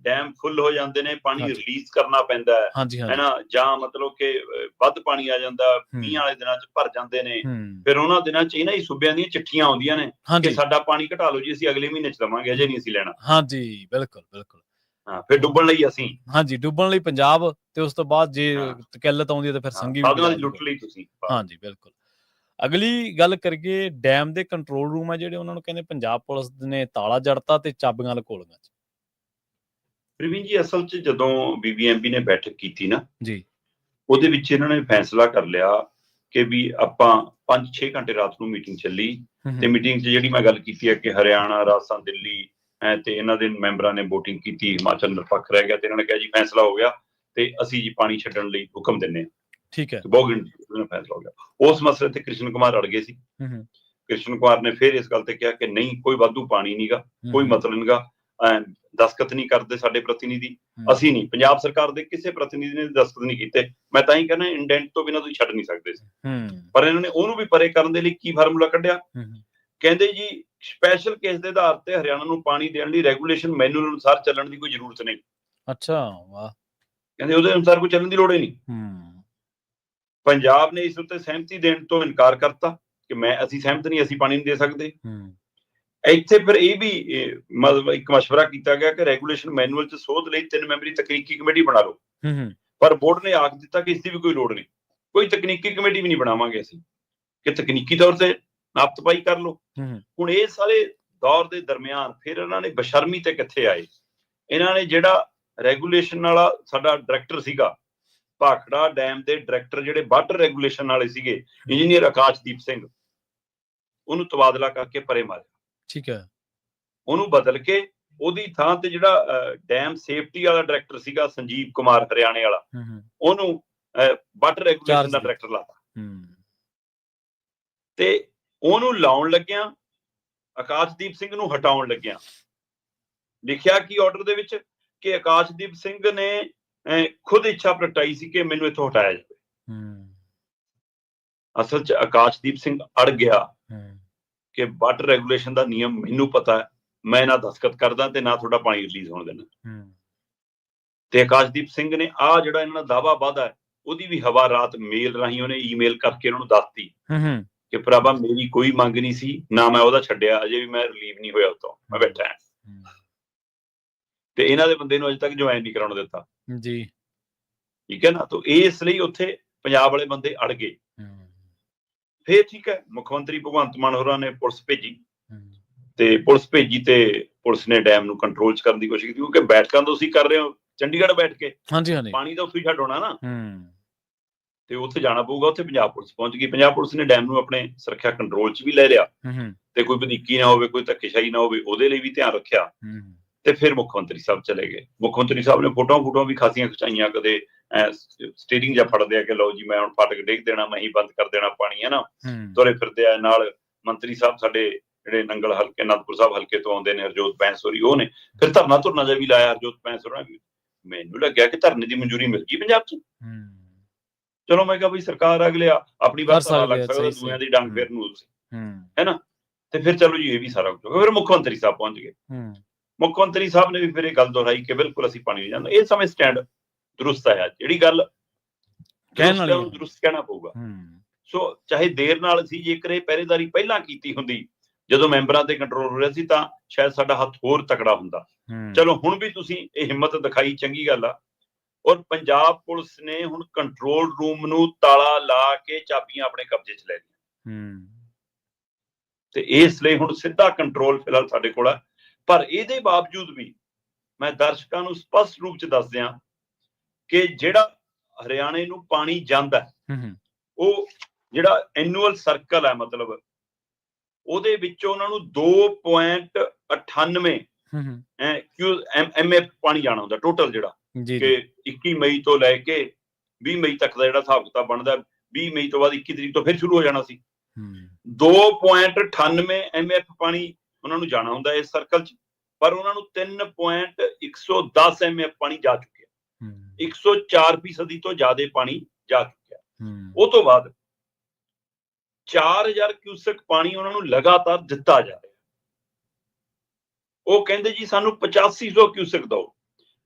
ਡੈਮ ਫੁੱਲ ਹੋ ਜਾਂਦੇ ਨੇ, ਪਾਣੀ ਰਿਲੀਜ਼ ਕਰਨਾ ਪੈਂਦਾ ਹੈ ਨਾ, ਜਾਂ ਮਤਲਬ ਕਿ ਵੱਧ ਪਾਣੀ ਆ ਜਾਂਦਾ, ਮੀਂਹ ਵਾਲੇ ਦਿਨਾਂ 'ਚ ਭਰ ਜਾਂਦੇ ਨੇ, ਫਿਰ ਉਹਨਾਂ ਦਿਨਾਂ 'ਚ ਇਹਨਾਂ ਹੀ ਸੂਬਿਆਂ ਦੀਆਂ ਚਿੱਠੀਆਂ ਆਉਂਦੀਆਂ ਨੇ ਕਿ ਸਾਡਾ ਪਾਣੀ ਘਟਾ ਲਓ ਜੀ, ਅਸੀਂ ਅਗਲੇ ਮਹੀਨੇ 'ਚ ਲਵਾਂਗੇ, ਅਜੇ ਨਹੀਂ ਅਸੀਂ ਲੈਣਾ। ਹਾਂਜੀ, ਬਿਲਕੁਲ ਬਿਲਕੁਲ। ਹਾਂ, ਫਿਰ ਡੁੱਬਣ ਲਈ ਅਸੀਂ, ਹਾਂਜੀ, ਡੁੱਬਣ ਲਈ ਪੰਜਾਬ, ਤੇ ਉਸ ਤੋਂ ਬਾਅਦ ਜੇ ਕਿੱਲਤ ਆਉਂਦੀ ਹੈ ਤਾਂ ਫਿਰ ਸੰਗੀ ਸਾਧਨਾਂ ਦੀ ਲੁੱਟ ਲਈ ਤੁਸੀਂ। ਹਾਂਜੀ, ਬਿਲਕੁਲ। ਅਗਲੀ ਗੱਲ ਕਰੀਏ, ਡੈਮ ਦੇ ਕੰਟਰੋਲ ਰੂਮ ਆ ਜਿਹੜੇ, ਉਹਨਾਂ ਨੂੰ ਕਹਿੰਦੇ ਪੰਜਾਬ ਪੁਲਿਸ ਨੇ ਤਾਲਾ ਜੜਤਾ ਤੇ ਚਾਬੀਆਂ ਲਕੋਲੀਆਂ। ਪ੍ਰਵੀਨ ਜੀ, ਅਸਲ 'ਚ ਜਦੋਂ BBMP ਨੇ ਬੈਠਕ ਕੀਤੀ ਨਾ ਜੀ, ਉਹਦੇ ਵਿੱਚ ਇਹਨਾਂ ਨੇ ਫੈਸਲਾ ਕਰ ਲਿਆ ਕਿ ਵੀ ਆਪਾਂ 5-6 ਘੰਟੇ ਰਾਤ ਨੂੰ ਮੀਟਿੰਗ ਚੱਲੀ, ਤੇ ਮੀਟਿੰਗ 'ਚ ਜਿਹੜੀ ਮੈਂ ਗੱਲ ਕੀਤੀ ਹੈ ਕਿ ਹਰਿਆਣਾ, ਰਾਜਸਥਾਨ, ਦਿੱਲੀ ਤੇ ਇਹਨਾਂ ਦੇ ਮੈਂਬਰਾਂ ਨੇ VOTING ਕੀਤੀ, ਹਿਮਾਚਲ ਨਿਰਪੱਖ ਰਹਿ ਗਿਆ, ਤੇ ਇਹਨਾਂ ਨੇ ਕਿਹਾ ਜੀ ਫੈਸਲਾ ਹੋ ਗਿਆ ਤੇ ਅਸੀਂ ਜੀ ਪਾਣੀ ਛੱਡਣ ਲਈ ਹੁਕਮ ਦਿੰਦੇ ਹਾਂ। ਠੀਕ ਹੈ, ਬਹੁਤ ਗਿਣਤੀ ਫੈਸਲਾ ਹੋ ਗਿਆ। ਉਸ ਮਸਲੇ ਤੇ ਕ੍ਰਿਸ਼ਨ ਕੁਮਾਰ ਅੜ ਗਏ ਸੀ। ਕ੍ਰਿਸ਼ਨ ਕੁਮਾਰ ਨੇ ਫਿਰ ਇਸ ਗੱਲ ਤੇ ਕਿਹਾ ਕਿ ਨਹੀਂ, ਕੋਈ ਵਾਧੂ ਪਾਣੀ ਨਹੀਂਗਾ, ਕੋਈ ਮਤਲਬ ਨਹੀਂਗਾ, ਦਸਤਖਤ ਨਹੀਂ ਕਰਦੇ ਸਾਡੇ ਪ੍ਰਤੀਨਿਧੀ, ਅਸੀਂ ਨਹੀਂ, ਪੰਜਾਬ ਸਰਕਾਰ ਦੇ ਕਿਸੇ ਪ੍ਰਤੀਨਿਧੀ ਨੇ ਦਸਤਖਤ ਨਹੀਂ ਕੀਤੇ। ਮੈਂ ਤਾਂ ਹੀ ਕਹਿੰਦਾ ਇੰਡੈਂਟ ਤੋਂ ਬਿਨਾਂ ਤੁਸੀਂ ਛੱਡ ਨਹੀਂ ਸਕਦੇ ਸੀ। ਪਰ ਇਹਨਾਂ ਨੇ ਉਹਨੂੰ ਵੀ ਪਰੇ ਕਰਨ ਦੇ ਲਈ ਕੀ ਫਾਰਮੂਲਾ ਕੱਢਿਆ, ਕਹਿੰਦੇ ਜੀ ਸਪੈਸ਼ਲ ਕੇਸ ਦੇ ਆਧਾਰ ਤੇ ਹਰਿਆਣਾ ਨੂੰ ਪਾਣੀ ਦੇਣ ਲਈ ਰੈਗੂਲੇਸ਼ਨ ਮੈਨੂਅਲ ਅਨੁਸਾਰ ਚੱਲਣ ਦੀ ਕੋਈ ਜ਼ਰੂਰਤ ਨਹੀਂ। ਅੱਛਾ, ਵਾਹ। ਕਹਿੰਦੇ ਉਹਦੇ ਅਨੁਸਾਰ ਕੋਈ ਚੱਲਣ ਦੀ ਲੋੜ ਹੀ ਨਹੀਂ। ਪੰਜਾਬ ਨੇ ਇਸ ਉੱਤੇ ਸਹਿਮਤੀ ਦੇਣ ਤੋਂ ਇਨਕਾਰ ਕਰਤਾ ਕਿ ਅਸੀਂ ਸਹਿਮਤ ਨਹੀਂ, ਅਸੀਂ ਪਾਣੀ ਨਹੀਂ ਦੇ ਸਕਦੇ। ਇੱਥੇ ਫਿਰ ਇਹ ਵੀ ਮਤਲਬ ਇੱਕ ਮਸ਼ਵਰਾ ਕੀਤਾ ਗਿਆ ਕਿ ਰੈਗੂਲੇਸ਼ਨ ਮੈਨੂਅਲ 'ਚ ਸੋਧ ਲਈ 3 ਮੈਂਬਰੀ ਤਕਨੀਕੀ ਕਮੇਟੀ ਬਣਾ ਲਓ, ਪਰ ਬੋਰਡ ਨੇ ਆਖ ਦਿੱਤਾ ਕਿ ਇਸ ਦੀ ਵੀ ਕੋਈ ਲੋੜ ਨਹੀਂ, ਕੋਈ ਤਕਨੀਕੀ ਕਮੇਟੀ ਵੀ ਨਹੀਂ ਬਣਾਵਾਂਗੇ ਅਸੀਂ, ਕਿ ਤਕਨੀਕੀ ਤੌਰ ਤੇ ਨਾਪਤਪਾਈ ਕਰ ਲਓ। ਹੁਣ ਇਹ ਸਾਰੇ ਦੌਰ ਦੇ ਦਰਮਿਆਨ ਫਿਰ ਇਹਨਾਂ ਨੇ ਬਸ਼ਰਮੀ ਤੇ ਕਿੱਥੇ ਆਏ, ਇਹਨਾਂ ਨੇ ਜਿਹੜਾ ਰੈਗੂਲੇਸ਼ਨ ਵਾਲਾ ਸਾਡਾ ਡਾਇਰੈਕਟਰ ਸੀਗਾ, ਭਾਖੜਾ ਡੈਮ ਦੇ ਡਾਇਰੈਕਟਰ ਜਿਹੜੇ ਵਾਟਰ ਰੈਗੂਲੇਸ਼ਨ ਵਾਲੇ ਸੀਗੇ, ਇੰਜੀਨੀਅਰ ਆਕਾਸ਼ਦੀਪ ਸਿੰਘ, ਉਹਨੂੰ ਤਬਾਦਲਾ ਕਰਕੇ ਪਰੇ ਮਾਰਿਆ। ਠੀਕ ਹੈ, ਉਹਨੂੰ ਬਦਲ ਕੇ ਉਹਦੀ ਥਾਂ ਤੇ ਜਿਹੜਾ ਡੈਮ ਸੇਫਟੀ ਵਾਲਾ ਡਾਇਰੈਕਟਰ ਸੀਗਾ ਸੰਜੀਵ ਕੁਮਾਰ ਹਰਿਆਣੇ ਵਾਲਾ, ਉਹਨੂੰ ਵਾਟਰ ਰੈਗੂਲੇਸ਼ਨ ਦਾ ਡਾਇਰੈਕਟਰ ਲਾਤਾ। ਤੇ ਉਹਨੂੰ ਲਾਉਣ ਲੱਗਿਆ, ਆਕਾਸ਼ਦੀਪ ਸਿੰਘ ਨੂੰ ਹਟਾਉਣ ਲੱਗਿਆ। ਲਿਖਿਆ ਕੀ ਆਰਡਰ ਦੇ ਵਿੱਚ ਕਿ ਆਕਾਸ਼ਦੀਪ ਸਿੰਘ ਨੇ ਖੁਦ ਇੱਛਾ ਪ੍ਰਗਟਾਈ ਸੀ ਕਿ ਮੈਨੂੰ ਇੱਥੋਂ ਹਟਾਇਆ ਜਾਵੇ। ਅਸਲ 'ਚ ਆਕਾਸ਼ਦੀਪ ਸਿੰਘ ਅੜ ਗਿਆ ਕਿ ਵਾਟਰ ਰੈਗੂਲੇਸ਼ਨ ਦਾ ਨਿਯਮ ਮੈਨੂੰ ਪਤਾ ਹੈ, ਮੈਂ ਨਾ ਦਸਤਖਤ ਕਰਦਾ ਤੇ ਨਾ ਤੁਹਾਡਾ ਪਾਣੀ ਰਿਲੀਜ਼ ਹੋਣ ਦੇਣਾ। ਤੇ ਆਕਾਸ਼ਦੀਪ ਸਿੰਘ ਨੇ ਆਹ ਜਿਹੜਾ ਇਹਨਾਂ ਦਾ ਦਾਵਾ ਵਾਅਦਾ ਹੈ, ਉਹਦੀ ਵੀ ਹਵਾ ਰਾਤ ਮੇਲ ਰਾਹੀਂ ਉਹਨੇ ਈਮੇਲ ਕਰਕੇ ਉਹਨਾਂ ਨੂੰ ਦੱਸਤੀ ਕਿ ਭਰਾਵਾ ਮੇਰੀ ਕੋਈ ਮੰਗ ਨਹੀਂ ਸੀ, ਨਾ ਮੈਂ ਉਹਦਾ ਛੱਡਿਆ, ਅਜੇ ਵੀ ਮੈਂ ਰਿਲੀਵ ਨਹੀਂ ਹੋਇਆ ਉਤੋਂ, ਮੈਂ ਬੈਠਾ ਹਾਂ। ਤੇ ਇਹਨਾਂ ਦੇ ਬੰਦੇ ਨੂੰ ਅਜੇ ਤੱਕ ਜੁਆਇਨ ਨਹੀਂ ਕਰਾਉਣ ਦਿੱਤਾ ਜੀ, ਠੀਕ ਹੈ ਨਾ। ਤਾਂ ਇਸ ਲਈ ਉੱਥੇ ਪੰਜਾਬ ਵਾਲੇ ਬੰਦੇ ਅੜ ਗਏ। ਫਿਰ ਠੀਕ ਹੈ, ਮੁੱਖ ਮੰਤਰੀ ਭਗਵੰਤ ਮਾਨ ਹੋਰਾਂ ਨੇ ਪੁਲਿਸ ਭੇਜੀ, ਤੇ ਪੁਲਿਸ ਭੇਜੀ ਤੇ ਪੁਲਿਸ ਨੇ ਡੈਮ ਨੂੰ ਕੰਟਰੋਲ 'ਚ ਕਰਨ ਦੀ ਕੋਸ਼ਿਸ਼ ਕੀਤੀ, ਕਿਉਂਕਿ ਬੈਠਕਾਂ ਤੁਸੀਂ ਕਰ ਰਹੇ ਹੋ ਚੰਡੀਗੜ੍ਹ ਬੈਠ ਕੇ, ਹਾਂਜੀ ਹਾਂਜੀ ਪਾਣੀ ਤਾਂ ਉੱਥੇ ਹੀ ਛੱਡ ਆਉਣਾ ਨਾ, ਹੂੰ ਤੇ ਉੱਥੇ ਜਾਣਾ ਪਊਗਾ। ਉੱਥੇ ਪੰਜਾਬ ਪੁਲਿਸ ਪਹੁੰਚ ਗਈ, ਪੰਜਾਬ ਪੁਲਿਸ ਨੇ ਡੈਮ ਨੂੰ ਆਪਣੇ ਸੁਰੱਖਿਆ ਕੰਟਰੋਲ 'ਚ ਵੀ ਲੈ ਲਿਆ, ਹੂੰ ਤੇ ਕੋਈ ਵਧੀਕੀ ਨਾ ਹੋਵੇ, ਕੋਈ ਧੱਕੇਸ਼ਾਹੀ ਨਾ ਹੋਵੇ, ਉਹਦੇ ਲਈ ਵੀ ਧਿਆਨ ਰੱਖਿਆ। ਹੂੰ ਤੇ ਫਿਰ ਮੁੱਖ ਮੰਤਰੀ ਸਾਹਿਬ ਚਲੇ ਗਏ। ਮੁੱਖ ਮੰਤਰੀ ਸਾਹਿਬ ਨੇ ਫੋਟੋਆਂ ਵੀ ਖਾਸੀਆਂ ਖਿਚਾਈਆਂ, ਕਦੇ ਸਟੀਅਰਿੰਗ ਜਾਂ ਫੜਦੇ ਆ ਕਿ ਲਓ ਜੀ ਮੈਂ ਹੁਣ ਫਾਟਕ ਡੇਗ ਦੇਣਾ, ਮੈਂ ਹੀ ਬੰਦ ਕਰ ਦੇਣਾ ਪਾਣੀ, ਹੈ ਨਾ, ਹੂੰ ਤੁਰੇ ਫਿਰਦੇ ਆ ਨਾਲ ਮੰਤਰੀ ਸਾਹਿਬ ਸਾਡੇ ਜਿਹੜੇ ਨੰਗਲ ਹਲਕੇ ਅਨੰਦਪੁਰ ਸਾਹਿਬ ਹਲਕੇ ਤੋਂ ਆਉਂਦੇ ਨੇ, ਹਰਜੋਤ ਬੈਂਸ ਹੋਰੀ, ਉਹ ਨੇ ਫਿਰ ਧਰਨਾ ਜਿਹਾ ਵੀ ਲਾਇਆ ਹਰਜੋਤ ਬੈਂਸ ਹੋਰਾਂ ਵੀ। ਮੈਨੂੰ ਲੱਗਿਆ ਕਿ ਧਰਨੇ ਦੀ ਮਨਜ਼ੂਰੀ ਮਿਲ ਗਈ ਪੰਜਾਬ 'ਚ। ਚਲੋ ਮੈਂ ਕਿਹਾ ਬਈ ਸਰਕਾਰ ਅਗਲੇ ਆਪਣੀ ਵਾਰ ਧਰਨਾ ਲੱਗ ਸਕਦਾ, ਦੂਜਿਆਂ ਦੀ ਡੰਗ ਫੇਰਨ ਨੂੰ ਹੈ ਨਾ, ਤੇ ਫਿਰ ਚਲੋ ਜੀ ਇਹ ਵੀ ਸਾਰਾ ਕੁਝ। ਫਿਰ ਮੁੱਖ ਮੰਤਰੀ ਸਾਹਿਬ ਪਹੁੰਚ ਗਏ। ਮੁੱਖ ਮੰਤਰੀ ਸਾਹਿਬ ਨੇ ਵੀ ਫਿਰ ਇਹ ਗੱਲ ਦੁਹਰਾਈ ਕਿ ਬਿਲਕੁਲ ਅਸੀਂ ਪਾਣੀ ਨਹੀਂ ਜਾਂਦਾ। ਇਹ ਸਮੇਂ ਸਟੈਂਡ ਦਰੁਸਤ ਆਇਆ, ਜਿਹੜੀ ਗੱਲ ਦਰੁਸਤ ਕਹਿਣਾ ਪਊਗਾ। ਸੋ ਚਾਹੇ ਦੇਰ ਨਾਲ ਸੀ, ਜੇਕਰ ਇਹ ਪਹਿਰੇਦਾਰੀ ਪਹਿਲਾਂ ਕੀਤੀ ਹੁੰਦੀ ਜਦੋਂ ਮੈਂਬਰਾਂ ਤੇ ਕੰਟਰੋਲ ਹੋ ਰਿਹਾ ਸੀ, ਤਾਂ ਸ਼ਾਇਦ ਸਾਡਾ ਹੱਥ ਹੋਰ ਤਕੜਾ ਹੁੰਦਾ। ਚਲੋ ਹੁਣ ਵੀ ਤੁਸੀਂ ਇਹ ਹਿੰਮਤ ਦਿਖਾਈ, ਚੰਗੀ ਗੱਲ ਆ। ਔਰ ਪੰਜਾਬ ਪੁਲਿਸ ਨੇ ਹੁਣ ਕੰਟਰੋਲ ਰੂਮ ਨੂੰ ਤਾਲਾ ਲਾ ਕੇ ਚਾਬੀਆਂ ਆਪਣੇ ਕਬਜ਼ੇ 'ਚ ਲੈ ਲਈਆਂ, ਤੇ ਇਸ ਲਈ ਹੁਣ ਸਿੱਧਾ ਕੰਟਰੋਲ ਫਿਲਹਾਲ ਸਾਡੇ ਕੋਲ ਹੈ। ਪਰ ਇਹਦੇ ਬਾਵਜੂਦ ਵੀ ਮੈਂ ਦਰਸ਼ਕਾਂ ਨੂੰ ਸਪਸ਼ਟ ਰੂਪ 'ਚ ਦੱਸ ਦਿਆਂ ਕਿ ਜਿਹੜਾ ਹਰਿਆਣੇ ਨੂੰ ਪਾਣੀ ਜਾਂਦਾ, ਉਹ ਜਿਹੜਾ ਐਨੂਅਲ ਸਰਕਲ ਹੈ, ਮਤਲਬ ਉਹਦੇ ਵਿੱਚੋਂ ਉਹਨਾਂ ਨੂੰ 2.98 MF ਪਾਣੀ ਜਾਣਾ ਹੁੰਦਾ ਟੋਟਲ, ਜਿਹੜਾ ਕਿ 21 ਮਈ ਤੋਂ ਲੈ ਕੇ 20 ਮਈ ਤੱਕ ਦਾ ਜਿਹੜਾ ਹਿਸਾਬ ਕਿਤਾਬ ਬਣਦਾ। 20 ਮਈ ਤੋਂ ਬਾਅਦ 21 ਤਰੀਕ ਤੋਂ ਫਿਰ ਸ਼ੁਰੂ ਹੋ ਜਾਣਾ ਸੀ। 2.98 MF ਪਾਣੀ ਉਹਨਾਂ ਨੂੰ ਜਾਣਾ ਹੁੰਦਾ ਇਸ ਸਰਕਲ 'ਚ, ਪਰ ਉਹਨਾਂ ਨੂੰ 3.110 MF ਪਾਣੀ ਜਾ ਚੁੱਕਿਆ। 104% ਤੋਂ ਜ਼ਿਆਦਾ ਪਾਣੀ ਜਾ ਚੁੱਕਿਆ। ਉਹ ਤੋਂ ਬਾਅਦ 4000 ਕਿਊਸਕ ਪਾਣੀ ਉਹਨਾਂ ਨੂੰ ਲਗਾਤਾਰ ਦਿੱਤਾ ਜਾ ਰਿਹਾ। ਉਹ ਕਹਿੰਦੇ ਜੀ ਸਾਨੂੰ 8500 ਕਿਊਸਕ ਦਿਓ।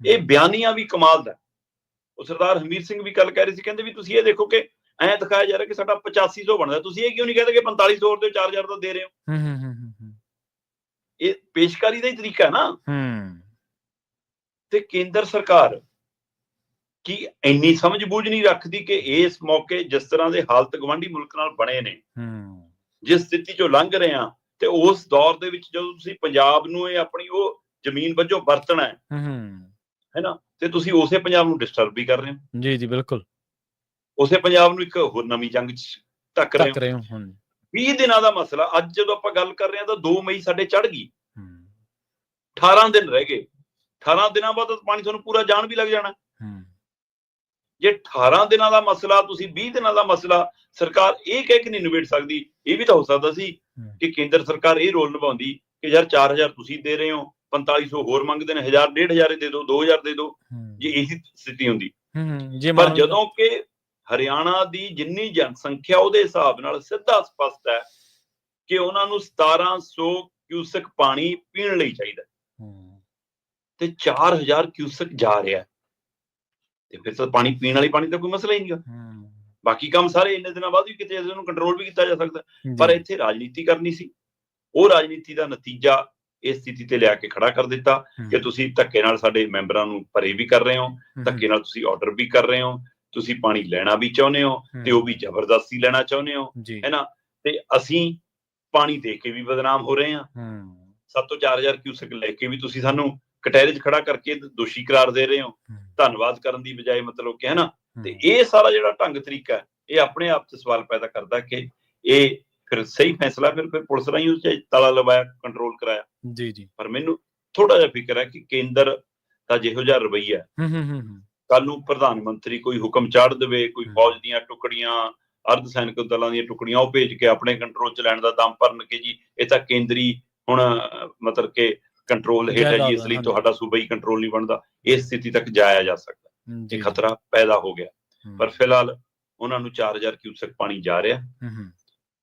ਇਹ ਬਿਆਨੀਆਂ ਵੀ ਕਮਾਲ ਦਾ। ਉਹ ਸਰਦਾਰ ਹਮੀਰ ਸਿੰਘ ਵੀ ਕੱਲ ਕਹਿ ਰਹੇ ਸੀ, ਕਹਿੰਦੇ ਵੀ ਤੁਸੀਂ ਇਹ ਦੇਖੋ ਕਿ ਐਂ ਦਿਖਾਇਆ ਜਾ ਰਿਹਾ ਕਿ ਸਾਡਾ 8500 ਬਣਦਾ, ਤੁਸੀਂ ਇਹ ਕਿਉਂ ਨਹੀਂ ਕਹਿੰਦੇ ਕਿ 4500 ਤੇ 4000 ਦਾ ਦੇ ਰਹੇ ਹੋ। ਇਹ ਪੇਸ਼ਕਾਰੀ ਦਾ ਹੀ ਤਰੀਕਾ ਹੈ ਨਾ। ਤੇ ਕੇਂਦਰ ਸਰਕਾਰ ਕੀ ਇੰਨੀ ਸਮਝ ਬੂਝ ਨਹੀਂ ਰੱਖਦੀ ਕਿ ਇਸ ਮੌਕੇ ਜਿਸ ਤਰ੍ਹਾਂ ਦੇ ਹਾਲਤ ਗਵਾਂਢੀ ਮੁਲਕ ਨਾਲ ਬਣੇ ਨੇ, ਜਿਸ ਸਥਿਤੀ ਚੋਂ ਲੰਘ ਰਹੇ ਆ, ਤੇ ਉਸ ਦੌਰ ਦੇ ਵਿੱਚ ਜਦੋਂ ਤੁਸੀਂ ਪੰਜਾਬ ਨੂੰ ਇਹ ਆਪਣੀ ਉਹ ਜ਼ਮੀਨ ਵਜੋਂ ਵਰਤਣਾ ਹੈ ਨਾ, ਤੇ ਤੁਸੀਂ ਉਸੇ ਪੰਜਾਬ ਨੂੰ ਡਿਸਟਰਬ ਵੀ ਕਰ ਰਹੇ ਹੋ। ਜੀ ਜੀ ਬਿਲਕੁਲ। ਉਸੇ ਪੰਜਾਬ ਨੂੰ ਇੱਕ ਹੋਰ ਨਵੀਂ ਜੰਗ 'ਚ ਧੱਕ ਰਹੇ ਹੋ। 20 ਦਿਨਾਂ ਦਾ ਮਸਲਾ, ਅੱਜ ਜਦੋਂ ਆਪਾਂ ਗੱਲ ਕਰ ਰਹੇ ਹਾਂ ਤਾਂ 2 ਮਈ ਸਾਡੇ ਚੜ੍ਹ ਗਈ, 18 ਦਿਨ ਰਹਿ ਗਏ। 18 ਦਿਨਾਂ ਬਾਅਦ ਪਾਣੀ ਤੁਹਾਨੂੰ ਪੂਰਾ ਜਾਣ ਵੀ ਲੱਗ ਜਾਣਾ। ਜੇ 18 ਦਿਨਾਂ ਦਾ ਮਸਲਾ ਤੁਸੀਂ 20 ਦਿਨਾਂ ਦਾ ਮਸਲਾ ਸਰਕਾਰ ਇਹ ਕਹਿ ਕੇ ਨਹੀਂ ਨਿਬੇੜ ਸਕਦੀ, ਇਹ ਵੀ ਤਾਂ ਹੋ ਸਕਦਾ ਸੀ ਕਿ ਕੇਂਦਰ ਸਰਕਾਰ ਇਹ ਰੋਲ ਨਿਭਾਉਂਦੀ ਕਿ ਯਾਰ 4000 ਤੁਸੀਂ ਦੇ ਰਹੇ ਹੋ, 4500 ਹੋਰ ਮੰਗਦੇ ਨੇ, 1000 1500 ਦੇ ਦਿਓ, 2000 ਦੇ ਦਿਓ, ਜੇ ਇਹੀ ਸਥਿਤੀ ਹੁੰਦੀ। ਪਰ ਜਦੋਂ ਕਿ ਹਰਿਆਣਾ ਦੀ ਜਿੰਨੀ ਜਨਸੰਖਿਆ ਉਹਦੇ ਹਿਸਾਬ ਨਾਲ ਸਿੱਧਾ ਸਪਸ਼ਟ ਹੈ ਕਿ ਉਹਨਾਂ ਨੂੰ 1700 ਕਿਊਸਕ ਪਾਣੀ ਪੀਣ ਲਈ ਚਾਹੀਦਾ, ਤੇ 4000 ਕਿਊਸਕ ਜਾ ਰਿਹਾ, ਤੇ ਫਿਰ ਤਾਂ ਪਾਣੀ ਪੀਣ ਵਾਲੀ ਪਾਣੀ ਦਾ ਕੋਈ ਮਸਲਾ ਹੀ ਨਹੀਂਗਾ। ਬਾਕੀ ਕੰਮ ਸਾਰੇ ਇੰਨੇ ਦਿਨਾਂ ਬਾਅਦ ਵੀ ਕਿਤੇ ਉਹਨੂੰ ਕੰਟਰੋਲ ਵੀ ਕੀਤਾ ਜਾ ਸਕਦਾ, ਪਰ ਇੱਥੇ ਰਾਜਨੀਤੀ ਕਰਨੀ ਸੀ। ਉਹ ਰਾਜਨੀਤੀ ਦਾ ਨਤੀਜਾ ਇਸ ਸਥਿਤੀ ਤੇ ਲਿਆ ਕੇ ਖੜਾ ਕਰ ਦਿੱਤਾ ਕਿ ਤੁਸੀਂ ਧੱਕੇ ਨਾਲ ਸਾਡੇ ਮੈਂਬਰਾਂ ਨੂੰ ਭਰੇ ਵੀ ਕਰ ਰਹੇ ਹੋ, ਧੱਕੇ ਨਾਲ ਤੁਸੀਂ ਆਰਡਰ ਵੀ ਕਰ ਰਹੇ ਹੋ, ਤੁਸੀਂ ਪਾਣੀ ਲੈਣਾ ਵੀ ਚਾਹੁੰਦੇ ਹੋ, ਤੇ ਉਹ ਵੀ ਜ਼ਬਰਦਸਤੀ ਲੈਣਾ ਚਾਹੁੰਦੇ ਹੋ, ਹੈ ਨਾ, ਤੇ ਅਸੀਂ ਪਾਣੀ ਦੇ ਕੇ ਵੀ ਬਦਨਾਮ ਹੋ ਰਹੇ ਹਾਂ। 7 ਤੋਂ 4000 ਕਿਊਸਕ ਲੈ ਕੇ ਵੀ ਤੁਸੀਂ ਸਾਨੂੰ ਕਟਹਿਰੇ 'ਚ ਖੜਾ ਕਰਕੇ ਦੋਸ਼ੀ ਕਰਾਰ ਦੇ ਰਹੇ ਹੋ, ਧੰਨਵਾਦ ਕਰਨ ਦੀ ਬਜਾਏ, ਮਤਲਬ ਕਿ, ਹੈ ਨਾ। ਤੇ ਇਹ ਸਾਰਾ ਜਿਹੜਾ ਢੰਗ ਤਰੀਕਾ ਹੈ, ਇਹ ਆਪਣੇ ਆਪ 'ਚ ਸਵਾਲ ਪੈਦਾ ਕਰਦਾ ਕਿ ਇਹ ਫਿਰ ਸਹੀ ਫੈਸਲਾ ਫਿਰ ਪੁਲਿਸ ਰਾਹੀਂ ਉਸ 'ਚ ਤਾਲਾ ਲਵਾਇਆ, ਕੰਟਰੋਲ ਕਰਾਇਆ। ਜੀ। ਪਰ ਮੈਨੂੰ ਥੋੜਾ ਜਿਹਾ ਫਿਕਰ ਹੈ ਕਿ ਕੇਂਦਰ ਦਾ ਜਿਹੋ ਜਿਹਾ ਰਵੱਈਆ, ਕੱਲ ਨੂੰ ਪ੍ਰਧਾਨ ਮੰਤਰੀ ਕੋਈ ਹੁਕਮ ਚਾੜ ਦੇਵੇ, ਕੋਈ ਫੌਜ ਦੀਆਂ ਟੁਕੜੀਆਂ, ਅਰਧ ਸੈਨਿਕ ਦਲਾਂ ਦੀਆਂ ਟੁਕੜੀਆਂ ਉਹ ਭੇਜ ਕੇ ਆਪਣੇ ਕੰਟਰੋਲ 'ਚ ਲੈਣ ਦਾ ਦਮ ਭਰਨ ਕੇ ਜੀ ਇਹ ਤਾਂ ਕੇਂਦਰੀ ਹੁਣ ਮਤਲਬ ਕਿ ਕੰਟਰੋਲ ਹੇਠ ਹੈ ਜੀ, ਇਸ ਲਈ ਤੁਹਾਡਾ ਸੂਬਾ ਹੀ ਕੰਟਰੋਲ ਨਹੀਂ ਬਣਦਾ, ਇਸ ਸਥਿਤੀ ਤੱਕ ਜਾਇਆ ਜਾ ਸਕਦਾ। ਇਹ ਖਤਰਾ ਪੈਦਾ ਹੋ ਗਿਆ। ਪਰ ਫਿਲਹਾਲ ਉਹਨਾਂ ਨੂੰ 4000 ਕਿਊਸਕ ਪਾਣੀ ਜਾ ਰਿਹਾ,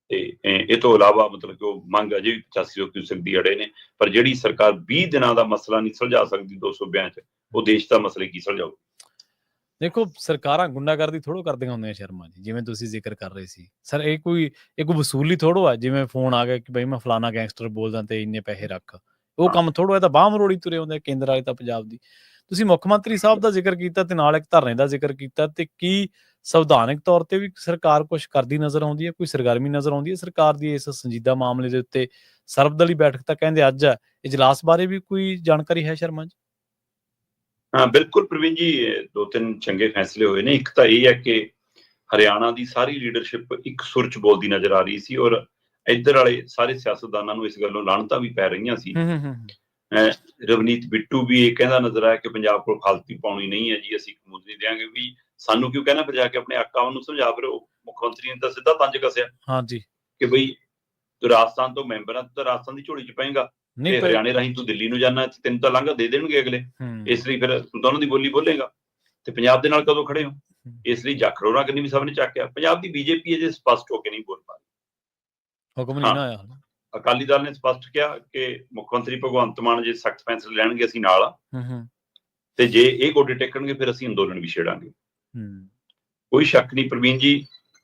ਤੇ ਇਹ ਤੋਂ ਇਲਾਵਾ ਮਤਲਬ ਕਿ ਉਹ ਮੰਗ ਅਜੇ ਵੀ 8500 ਕਿਊਸਕ ਦੀ ਅੜੇ ਨੇ। ਪਰ ਜਿਹੜੀ ਸਰਕਾਰ 20 ਦਿਨਾਂ ਦਾ ਮਸਲਾ ਨਹੀਂ ਸੁਲਝਾ ਸਕਦੀ 2 ਸੂਬਿਆਂ 'ਚ, ਉਹ ਦੇਸ਼ ਦਾ ਮਸਲੇ ਕੀ ਸੁਲਝਾਊ? ਦੇਖੋ, ਸਰਕਾਰਾਂ ਗੁੰਡਾਗਰਦੀ ਥੋੜ੍ਹਾ ਕਰਦੀਆਂ ਹੁੰਦੀਆਂ ਸ਼ਰਮਾ ਜੀ, ਜਿਵੇਂ ਤੁਸੀਂ ਜ਼ਿਕਰ ਕਰ ਰਹੇ ਸੀ ਸਰ। ਇਹ ਕੋਈ ਵਸੂਲੀ ਥੋੜ੍ਹਾ ਆ, ਜਿਵੇਂ ਫੋਨ ਆ ਗਿਆ ਕਿ ਬਈ ਮੈਂ ਫਲਾਣਾ ਗੈਂਗਸਟਰ ਬੋਲਦਾ ਤੇ ਇੰਨੇ ਪੈਸੇ ਰੱਖ, ਉਹ ਕੰਮ ਥੋੜ੍ਹਾ। ਇਹ ਤਾਂ ਬਾਂਹ ਮਰੋੜੀ ਤੁਰੇ ਹੁੰਦੇ ਕੇਂਦਰ ਵਾਲੇ ਤਾਂ ਪੰਜਾਬ ਦੀ। ਤੁਸੀਂ ਮੁੱਖ ਮੰਤਰੀ ਸਾਹਿਬ ਦਾ ਜ਼ਿਕਰ ਕੀਤਾ ਤੇ ਨਾਲ ਇੱਕ ਧਰਨੇ ਦਾ ਜ਼ਿਕਰ ਕੀਤਾ, ਤੇ ਕੀ ਸੰਵਿਧਾਨਕ ਤੌਰ ਤੇ ਵੀ ਸਰਕਾਰ ਕੁਛ ਕਰਦੀ ਨਜ਼ਰ ਆਉਂਦੀ ਹੈ? ਕੋਈ ਸਰਗਰਮੀ ਨਜ਼ਰ ਆਉਂਦੀ ਹੈ ਸਰਕਾਰ ਦੀ ਇਸ ਸੰਜੀਦਾ ਮਾਮਲੇ ਦੇ ਉੱਤੇ? ਸਰਬਦਲੀ ਬੈਠਕ ਤਾਂ ਕਹਿੰਦੇ ਅੱਜ ਹੈ, ਇਜਲਾਸ ਬਾਰੇ ਵੀ ਕੋਈ ਜਾਣਕਾਰੀ ਹੈ ਸ਼ਰਮਾ ਜੀ? ਹਾਂ ਬਿਲਕੁਲ ਪ੍ਰਵੀਨ ਜੀ, 2-3 ਚੰਗੇ ਫੈਸਲੇ ਹੋਏ ਨੇ। ਇੱਕ ਤਾਂ ਇਹ ਹੈ ਕਿ ਹਰਿਆਣਾ ਦੀ ਸਾਰੀ ਲੀਡਰਸ਼ਿਪ ਇੱਕ ਸੁਰ 'ਚ ਬੋਲਦੀ ਨਜ਼ਰ ਆ ਰਹੀ ਸੀ, ਔਰ ਇੱਧਰ ਵਾਲੇ ਸਾਰੇ ਸਿਆਸਤਦਾਨਾਂ ਨੂੰ ਇਸ ਗੱਲੋਂ ਲਾਹਨਤਾਂ ਵੀ ਪੈ ਰਹੀਆਂ ਸੀ। ਰਵਨੀਤ ਬਿੱਟੂ ਵੀ ਇਹ ਕਹਿੰਦਾ ਨਜ਼ਰ ਆਇਆ ਕਿ ਪੰਜਾਬ ਕੋਲ ਖਾਲਤੀ ਪਾਉਣੀ ਨਹੀਂ ਹੈ ਜੀ, ਅਸੀਂ ਕਮੂਦਰੀ ਦਿਆਂਗੇ। ਵੀ ਸਾਨੂੰ ਕਿਉਂ ਕਹਿਣਾ, ਫਿਰ ਜਾ ਕੇ ਆਪਣੇ ਆਕਾਵਾਂ ਨੂੰ ਸਮਝਾ। ਫਿਰ ਉਹ ਮੁੱਖ ਮੰਤਰੀ ਨੇ ਤਾਂ ਸਿੱਧਾ ਤੰਜ ਕੱਸਿਆ ਹਾਂਜੀ ਕਿ ਬਈ ਤੂੰ ਰਾਜਸਥਾਨ ਤੋਂ ਮੈਂਬਰ ਆ, ਤੂੰ ਤਾਂ ਰਾਜਸਥਾਨ ਦੀ ਝੋਲੀ 'ਚ ਪਏਗਾ, ਤੇ ਹਰਿਆਣੇ ਰਾਹੀਂ ਤੂੰ ਦਿੱਲੀ ਨੂੰ ਜਾਣਾ, ਤੈਨੂੰ ਤਾਂ ਲਾਂਘਾ ਦੇ ਦੇਣਗੇ ਅਗਲੇ, ਇਸ ਲਈ ਫਿਰ ਤੂੰ ਤਾਂ ਉਹਨਾਂ ਦੀ ਬੋਲੀ ਬੋਲੇਗਾ, ਤੇ ਪੰਜਾਬ ਦੇ ਨਾਲ ਕਦੋਂ ਖੜੇ ਹੋ? ਇਸ ਲਈ ਜਾਖੜੋਰਾ ਕੰਨੀ ਵੀ ਸਭ ਨੇ ਚੱਕਿਆ। ਪੰਜਾਬ ਦੀ ਬੀਜੇਪੀ ਅਜੇ ਸਪਸ਼ਟ ਹੋ ਕੇ ਨਹੀਂ ਬੋਲ ਪਾ ਰਹੀ, ਹੁਕਮ ਨਹੀਂ ਨਾ ਆਇਆ। ਅਕਾਲੀ ਦਲ ਨੇ ਸਪਸ਼ਟ ਕਿਹਾ ਕਿ ਮੁੱਖ ਮੰਤਰੀ ਭਗਵੰਤ ਮਾਨ ਜੇ ਸਖਤ ਫੈਸਲੇ ਲੈਣਗੇ ਅਸੀਂ ਨਾਲ ਆ, ਤੇ ਜੇ ਇਹ ਗੋਡੇ ਟੇਕਣਗੇ ਫਿਰ ਅਸੀਂ ਅੰਦੋਲਨ ਵੀ ਛੇੜਾਂਗੇ। ਕੋਈ ਸ਼ੱਕ ਨਹੀਂ ਪ੍ਰਵੀਨ ਜੀ,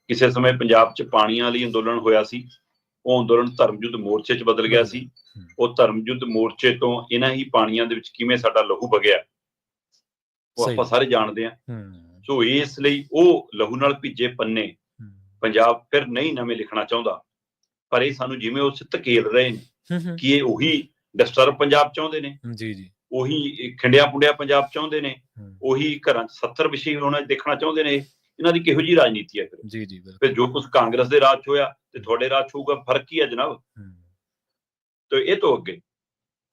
ਕਿਸੇ ਸਮੇਂ ਪੰਜਾਬ 'ਚ ਪਾਣੀਆਂ ਲਈ ਅੰਦੋਲਨ ਹੋਇਆ ਸੀ, ਉਹ ਅੰਦੋਲਨ ਧਰਮਯੁੱਧ ਮੋਰਚੇ 'ਚ ਬਦਲ ਗਿਆ ਸੀ। ਉਹ ਧਰਮਯੁੱਧ ਮੋਰਚੇ ਤੋਂ ਇਹਨਾਂ ਹੀ ਪਾਣੀਆਂ ਦੇ ਵਿੱਚ ਕਿਵੇਂ ਸਾਡਾ ਲਹੂ ਵਗਿਆ, ਉਹ ਆਪਾਂ ਸਾਰੇ ਜਾਣਦੇ ਹਾਂ। ਸੋ ਇਸ ਲਈ ਉਹ ਲਹੂ ਨਾਲ ਭਿੱਜੇ ਪੰਨੇ ਪੰਜਾਬ ਫਿਰ ਨਹੀਂ ਨਵੇਂ ਲਿਖਣਾ ਚਾਹੁੰਦਾ, ਪਰ ਇਹ ਸਾਨੂੰ ਜਿਵੇਂ ਉਹ ਧਕੇਲ ਰਹੇ ਨੇ ਕਿ ਇਹ ਉਹੀ ਡਿਸਟਰਬ ਪੰਜਾਬ ਚਾਹੁੰਦੇ ਨੇ, ਉਹੀ ਖਿੰਡਿਆ ਪੁੰਡਿਆ ਪੰਜਾਬ ਚਾਹੁੰਦੇ ਨੇ, ਉਹੀ ਘਰਾਂ 'ਚ 70 ਵਿਸ਼ੇ ਹੋਣਾ ਦੇਖਣਾ ਚਾਹੁੰਦੇ ਨੇ। ਇਹਨਾਂ ਦੀ ਕਿਹੋ ਜਿਹੀ ਰਾਜਨੀਤੀ ਹੈ? ਫਿਰ ਜੋ ਕੁਝ ਕਾਂਗਰਸ ਦੇ ਰਾਜ 'ਚ ਹੋਇਆ ਤੇ ਤੁਹਾਡੇ ਰਾਜ 'ਚ ਹੋਊਗਾ, ਫਰਕ ਹੀ ਹੈ ਜਨਾਬ। ਤੇ ਇਹ ਤੋਂ ਅੱਗੇ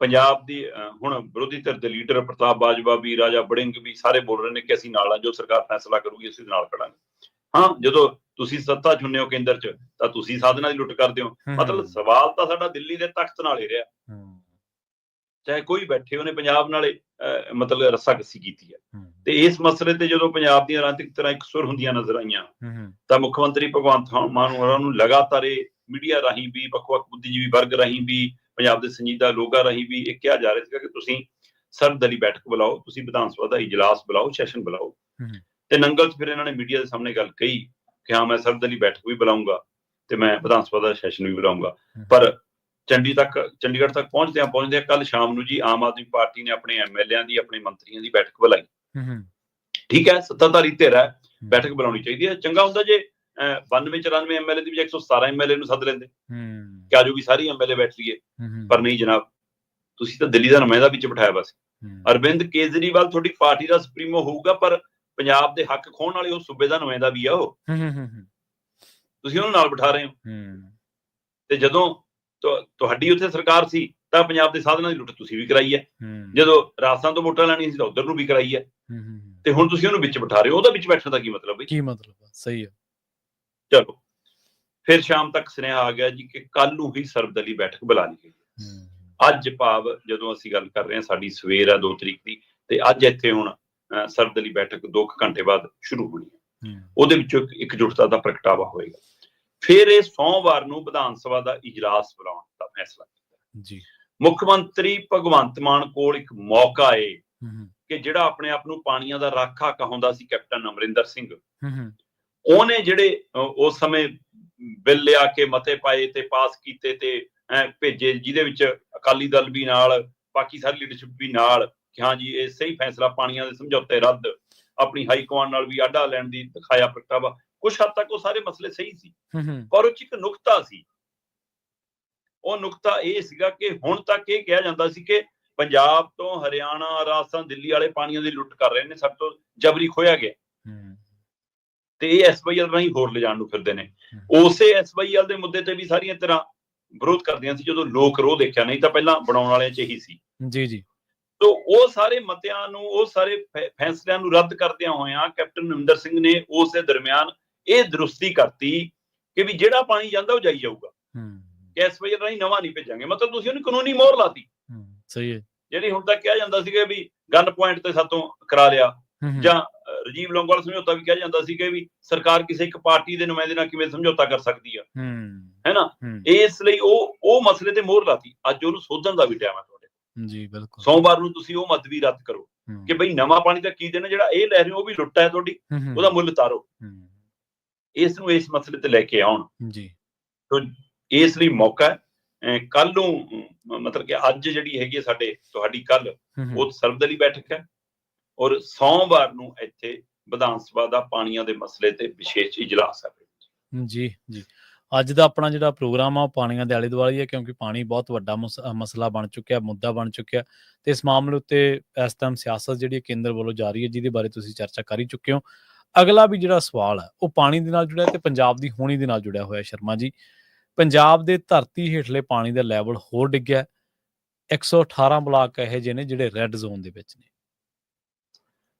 ਪੰਜਾਬ ਦੀ ਹੁਣ ਵਿਰੋਧੀ ਧਿਰ ਦੇ ਲੀਡਰ ਪ੍ਰਤਾਪ ਬਾਜਵਾ ਵੀ, ਰਾਜਾ ਵੜਿੰਗ ਵੀ ਸਾਰੇ ਬੋਲ ਰਹੇ ਨੇ ਕਿ ਅਸੀਂ ਨਾਲ ਆ, ਜੋ ਸਰਕਾਰ ਫੈਸਲਾ ਕਰੂਗੀ ਅਸੀਂ ਨਾਲ ਖੜਾਂਗੇ। ਹਾਂ, ਜਦੋਂ ਤੁਸੀਂ ਸੱਤਾ 'ਚ ਹੁੰਦੇ ਹੋ ਕੇਂਦਰ 'ਚ, ਤਾਂ ਤੁਸੀਂ ਸਾਧਨਾਂ ਦੀ ਲੁੱਟ ਕਰਦੇ ਹੋ। ਮਤਲਬ ਸਵਾਲ ਤਾਂ ਸਾਡਾ ਦਿੱਲੀ ਦੇ ਤਖਤ ਨਾਲ ਹੀ ਰਿਹਾ, ਚਾਹੇ ਕੋਈ ਬੈਠੇ, ਉਹਨੇ ਪੰਜਾਬ ਨਾਲੇ ਮਤਲਬ ਰੱਸਾਕੱਸੀ ਕੀਤੀ ਹੈ। ਤੇ ਇਸ ਮਸਲੇ ਤੇ ਜਦੋਂ ਪੰਜਾਬ ਦੀਆਂ ਰਾਜਨੀਤਿਕ ਤਰ੍ਹਾਂ ਇੱਕ ਸੁਰ ਹੁੰਦੀਆਂ ਨਜ਼ਰ ਆਈਆਂ, ਤਾਂ ਮੁੱਖ ਮੰਤਰੀ ਭਗਵੰਤ ਮਾਨ ਹੋਰਾਂ ਨੂੰ ਲਗਾਤਾਰ ਇਹ ਮੀਡੀਆ ਰਾਹੀਂ ਵੀ, ਵੱਖ-ਵੱਖ ਬੁੱਧੀਜੀਵੀ ਵਰਗ ਰਾਹੀਂ ਵੀ, ਪੰਜਾਬ ਦੇ ਸੰਜੀਦਾ ਲੋਕਾਂ ਰਾਹੀਂ ਵੀ ਇਹ ਕਿਹਾ ਜਾ ਰਿਹਾ ਸੀਗਾ ਕਿ ਤੁਸੀਂ ਸਰਬਦਲੀ ਬੈਠਕ ਬੁਲਾਓ, ਤੁਸੀਂ ਵਿਧਾਨ ਸਭਾ ਦਾ ਇਜਲਾਸ ਬੁਲਾਓ, ਸੈਸ਼ਨ ਬੁਲਾਓ। ਤੇ ਨੰਗਲ 'ਚ ਫਿਰ ਇਹਨਾਂ ਨੇ ਮੀਡੀਆ ਦੇ ਸਾਹਮਣੇ ਗੱਲ ਕਹੀ ਕਿ ਹਾਂ ਮੈਂ ਸਰਬਦਲੀ ਬੈਠਕ ਵੀ ਬੁਲਾਊਂਗਾ ਤੇ ਮੈਂ ਵਿਧਾਨ ਸਭਾ ਦਾ ਸੈਸ਼ਨ ਵੀ ਬੁਲਾਊਂਗਾ। ਪਰ ਚੰਡੀਗੜ੍ਹ ਤੱਕ ਪਹੁੰਚਦਿਆਂ ਕੱਲ ਸ਼ਾਮ ਨੂੰ ਜੀ ਆਮ ਆਦਮੀ ਪਾਰਟੀ ਨੇ ਆਪਣੇ ਐਮਐਲਏਆਂ ਦੀ, ਆਪਣੇ ਮੰਤਰੀਆਂ ਦੀ ਬੈਠਕ ਬੁਲਾਈ। ਠੀਕ ਹੈ, ਸੱਤਾਧਾਰੀ ਧਿਰ ਹੈ, ਬੈਠਕ ਬੁਲਾਉਣੀ ਚਾਹੀਦੀ ਹੈ। ਚੰਗਾ ਹੁੰਦਾ ਜੇ 92-94 ਐਮਐਲਏ ਦੀ ਬਜਾਏ 117 ਐਮਐਲਏ ਨੂੰ ਸੱਦ ਲੈਂਦੇ, ਕਿ ਆਜੋ ਵੀ ਸਾਰੀ ਐਮਐਲਏ ਬੈਠ ਲਈਏ। ਪਰ ਨਹੀਂ ਜਨਾਬ, ਤੁਸੀਂ ਤਾਂ ਦਿੱਲੀ ਦਾ ਨੁਮਾਇੰਦਾ ਵਿੱਚ ਬਿਠਾਇਆ ਵਾ ਸੀ। ਅਰਵਿੰਦ ਕੇਜਰੀਵਾਲ ਤੁਹਾਡੀ ਪਾਰਟੀ ਦਾ ਸੁਪਰੀਮੋ ਹੋਊਗਾ, ਪਰ ਪੰਜਾਬ ਦੇ ਹੱਕ ਖੋਹਣ ਵਾਲੇ ਉਹ ਸੂਬੇ ਦਾ ਨੁਮਾਇੰਦਾ ਵੀ ਆ। ਉਹ ਤੁਸੀਂ ਉਹਨੂੰ ਨਾਲ ਬਿਠਾ ਰਹੇ ਹੋ। ਤੇ ਜਦੋਂ ਤੁਹਾਡੀ ਉੱਥੇ ਸਰਕਾਰ ਸੀ ਤਾਂ ਪੰਜਾਬ ਦੇ ਸਾਧਨਾਂ ਦੀ ਲੁੱਟ ਤੁਸੀਂ ਵੀ ਕਰਾਈ ਹੈ, ਜਦੋਂ ਰਾਜਸਥਾਨ ਤੋਂ ਵੋਟਾਂ ਲੈਣੀਆਂ ਸੀ ਤਾਂ ਉਧਰ ਨੂੰ ਵੀ ਕਰਾਈ ਹੈ, ਤੇ ਹੁਣ ਤੁਸੀਂ ਉਹਨੂੰ ਵਿੱਚ ਬਿਠਾ ਰਹੇ ਹੋ। ਉਹਦਾ ਵਿੱਚ ਬੈਠਣ ਦਾ ਕੀ ਮਤਲਬ ਹੈ? ਕੀ ਮਤਲਬ? ਸਹੀ ਹੈ। ਚਲੋ ਫਿਰ ਸ਼ਾਮ ਤੱਕ ਸੁਨੇਹਾ ਆ ਗਿਆ ਜੀ ਕਿ ਕੱਲ ਨੂੰ ਹੀ ਸਰਬਦਲੀ ਬੈਠਕ ਬੁਲਾ ਲਈ ਗਈ। ਅੱਜ ਭਾਵ ਜਦੋਂ ਅਸੀਂ ਗੱਲ ਕਰ ਰਹੇ ਹਾਂ, ਸਾਡੀ ਸਵੇਰ ਆ 2 ਤਰੀਕ ਦੀ, ਤੇ ਅੱਜ ਇੱਥੇ ਹੁਣ ਸਰਬਦਲੀ ਬੈਠਕ 2 ਘੰਟੇ ਬਾਅਦ ਸ਼ੁਰੂ ਹੋਣੀ ਹੈ। ਉਹਦੇ ਵਿੱਚੋਂ ਇਕਜੁੱਟਤਾ ਦਾ ਪ੍ਰਗਟਾਵਾ ਹੋਏਗਾ। ਫਿਰ ਇਹ ਸੋਮਵਾਰ ਨੂੰ ਵਿਧਾਨ ਸਭਾ ਦਾ ਇਜਲਾਸ ਬੁਲਾਉਣ ਦਾ ਫੈਸਲਾ ਕੀਤਾ। ਮੁੱਖ ਮੰਤਰੀ ਭਗਵੰਤ ਮਾਨ ਕੋਲ ਇੱਕ ਮੌਕਾ ਏ ਕਿ ਜਿਹੜਾ ਆਪਣੇ ਆਪ ਨੂੰ ਪਾਣੀਆਂ ਦਾ ਰਾਖਾ ਕਹਾਉਂਦਾ ਸੀ, ਕੈਪਟਨ ਅਮਰਿੰਦਰ ਸਿੰਘ, ਉਹਨੇ ਜਿਹੜੇ ਉਸ ਸਮੇਂ ਬਿੱਲ ਲਿਆ ਕੇ ਮਤੇ ਪਾਏ ਤੇ ਪਾਸ ਕੀਤੇ ਤੇ ਭੇਜੇ, ਜਿਹਦੇ ਵਿੱਚ ਅਕਾਲੀ ਦਲ ਵੀ ਨਾਲ, ਬਾਕੀ ਸਾਰੀ ਲੀਡਰਸ਼ਿਪ ਵੀ ਨਾਲ, ਕਿ ਹਾਂ ਜੀ ਇਹ ਸਹੀ ਫੈਸਲਾ, ਪਾਣੀਆਂ ਦੇ ਸਮਝੌਤੇ ਰੱਦ, ਆਪਣੀ ਹਾਈ ਕਮਾਂਡ ਨਾਲ ਵੀ ਆਡਾ ਲੈਣ ਦੀ ਦਿਖਾਇਆ ਪ੍ਰਗਟਾਵਾ। ਕੁਛ ਹੱਦ ਤੱਕ ਉਹ ਸਾਰੇ ਮਸਲੇ ਸਹੀ ਸੀ, ਪਰ ਉਹ 'ਚ ਇੱਕ ਨੁਕਤਾ ਸੀ। ਉਹ ਨੁਕਤਾ ਇਹ ਸੀਗਾ ਕਿ ਹੁਣ ਤੱਕ ਇਹ ਕਿਹਾ ਜਾਂਦਾ ਸੀ ਕਿ ਪੰਜਾਬ ਤੋਂ ਹਰਿਆਣਾ, ਰਾਜਸਥਾਨ, ਦਿੱਲੀ ਵਾਲੇ ਪਾਣੀਆਂ ਦੀ ਲੁੱਟ ਕਰ ਰਹੇ ਨੇ, ਸਾਡੇ ਤੋਂ ਜਬਰੀ ਖੋਇਆ ਗਿਆ, ਤੇ ਇਹ SYL ਰਾਹੀਂ ਹੋਰ ਲਿਜਾਣ ਨੂੰ ਫਿਰਦੇ ਨੇ। ਉਸੇ SYL ਦੇ ਮੁੱਦੇ ਤੇ ਵੀ ਸਾਰੀਆਂ ਤਰ੍ਹਾਂ ਵਿਰੋਧ ਕਰਦੀਆਂ ਸੀ ਜਦੋਂ ਲੋਕ ਰੋਹ ਦੇਖਿਆ, ਨਹੀਂ ਤਾਂ ਪਹਿਲਾਂ ਬਣਾਉਣ ਵਾਲਿਆਂ 'ਚ ਹੀ ਸੀ। ਤੋ ਉਹ ਸਾਰੇ ਮਤਿਆਂ ਨੂੰ, ਉਹ ਸਾਰੇ ਫੈਸਲਿਆਂ ਨੂੰ ਰੱਦ ਕਰਦਿਆਂ ਹੋਇਆਂ ਕੈਪਟਨ ਅਮਰਿੰਦਰ ਸਿੰਘ ਨੇ ਉਸ ਦੇ ਦਰਮਿਆਨ ਇਹ ਦਰੁਸਤੀ ਕਰਤੀ ਕਿ ਵੀ ਜਿਹੜਾ ਪਾਣੀ ਜਾਂਦਾ ਉਹ ਜਾਈ ਜਾਊਗਾ, ਕਿ SYL ਰਾਹੀਂ ਨਵਾਂ ਨਹੀਂ ਭੇਜਾਂਗੇ। ਮਤਲਬ ਤੁਸੀਂ ਉਹਨੂੰ ਕਾਨੂੰਨੀ ਮੋਹਰ ਲਾਤੀ। ਸਹੀ ਹੈ। ਜਿਹੜੀ ਹੁਣ ਤੱਕ ਕਿਹਾ ਜਾਂਦਾ ਸੀਗਾ ਵੀ ਗਨ ਪੁਆਇੰਟ ਤੇ ਸਾਤੋਂ ਕਰਾ ਲਿਆ, ਜਾਂ ਰਾਜੀਵ ਲੌਂਗੋਵਾਲ ਸਮਝੌਤਾ ਵੀ ਕਿਹਾ ਜਾਂਦਾ ਸੀ ਕਿ ਵੀ ਸਰਕਾਰ ਕਿਸੇ ਇੱਕ ਪਾਰਟੀ ਦੇ ਨੁਮਾਇੰਦੇ ਨਾਲ ਕਿਵੇਂ ਸਮਝੌਤਾ ਕਰ ਸਕਦੀ ਆ, ਹੈ ਨਾ। ਇਸ ਲਈ ਉਹ ਮਸਲੇ ਤੇ ਮੋਹਰ ਲਾਤੀ। ਅੱਜ ਉਹਨੂੰ ਸੋਧਣ ਦਾ ਵੀ ਟਾਈਮ ਹੈ ਤੁਹਾਡੇ। ਜੀ ਬਿਲਕੁਲ। ਸੋਮਵਾਰ ਨੂੰ ਤੁਸੀਂ ਉਹ ਮਤ ਵੀ ਰੱਦ ਕਰੋ ਕਿ ਬਈ ਨਵਾਂ ਪਾਣੀ ਦਾ ਕੀ ਦੇਣਾ, ਜਿਹੜਾ ਇਹ ਲੈ ਰਹੇ ਹੋ ਉਹ ਵੀ ਲੁੱਟ ਹੈ ਤੁਹਾਡੀ, ਉਹਦਾ ਮੁੱਲ ਤਾਰੋ। ਇਸ ਨੂੰ ਇਸ ਮਸਲੇ ਤੇ ਲੈ ਕੇ ਆਉਣ ਜੀ। ਇਸ ਲਈ ਮੌਕਾ ਹੈ। ਕੱਲ ਨੂੰ ਮਤਲਬ ਕਿ ਅੱਜ ਜਿਹੜੀ ਹੈਗੀ ਹੈ ਤੁਹਾਡੀ ਕੱਲ ਉਹ ਸਰਬਦਲੀ ਬੈਠਕ ਹੈ, ਔਰ ਸੋਮਵਾਰ ਨੂੰ ਇੱਥੇ ਵਿਧਾਨ ਸਭਾ ਦਾ ਪਾਣੀਆਂ ਦੇ ਮਸਲੇ ਤੇ ਵਿਸ਼ੇਸ਼ ਇਜਲਾਸ ਹੈ। ਜੀ। ਅੱਜ ਦਾ ਆਪਣਾ ਜਿਹੜਾ ਪ੍ਰੋਗਰਾਮ ਆ ਉਹ ਪਾਣੀਆਂ ਦੇ ਆਲੇ ਦੁਆਲੇ ਹੀ ਹੈ, ਕਿਉਂਕਿ ਪਾਣੀ ਬਹੁਤ ਵੱਡਾ ਮਸਲਾ ਬਣ ਚੁੱਕਿਆ, ਮੁੱਦਾ ਬਣ ਚੁੱਕਿਆ, ਤੇ ਇਸ ਮਾਮਲੇ ਉੱਤੇ ਇਸ ਟਾਈਮ ਸਿਆਸਤ ਜਿਹੜੀ ਕੇਂਦਰ ਵੱਲੋਂ ਜਾਰੀ ਹੈ, ਜਿਹਦੇ ਬਾਰੇ ਤੁਸੀਂ ਚਰਚਾ ਕਰ ਹੀ ਚੁੱਕੇ ਹੋ। ਅਗਲਾ ਵੀ ਜਿਹੜਾ ਸਵਾਲ ਹੈ ਉਹ ਪਾਣੀ ਦੇ ਨਾਲ ਜੁੜਿਆ ਤੇ ਪੰਜਾਬ ਦੀ ਹੋਣੀ ਦੇ ਨਾਲ ਜੁੜਿਆ ਹੋਇਆ। ਸ਼ਰਮਾ ਜੀ, ਪੰਜਾਬ ਦੇ ਧਰਤੀ ਹੇਠਲੇ ਪਾਣੀ ਦਾ ਲੈਵਲ ਹੋਰ ਡਿੱਗਿਆ। 118 ਬਲਾਕ ਇਹੋ ਜਿਹੇ ਨੇ ਜਿਹੜੇ ਰੈੱਡ ਜ਼ੋਨ ਦੇ ਵਿੱਚ ਨੇ।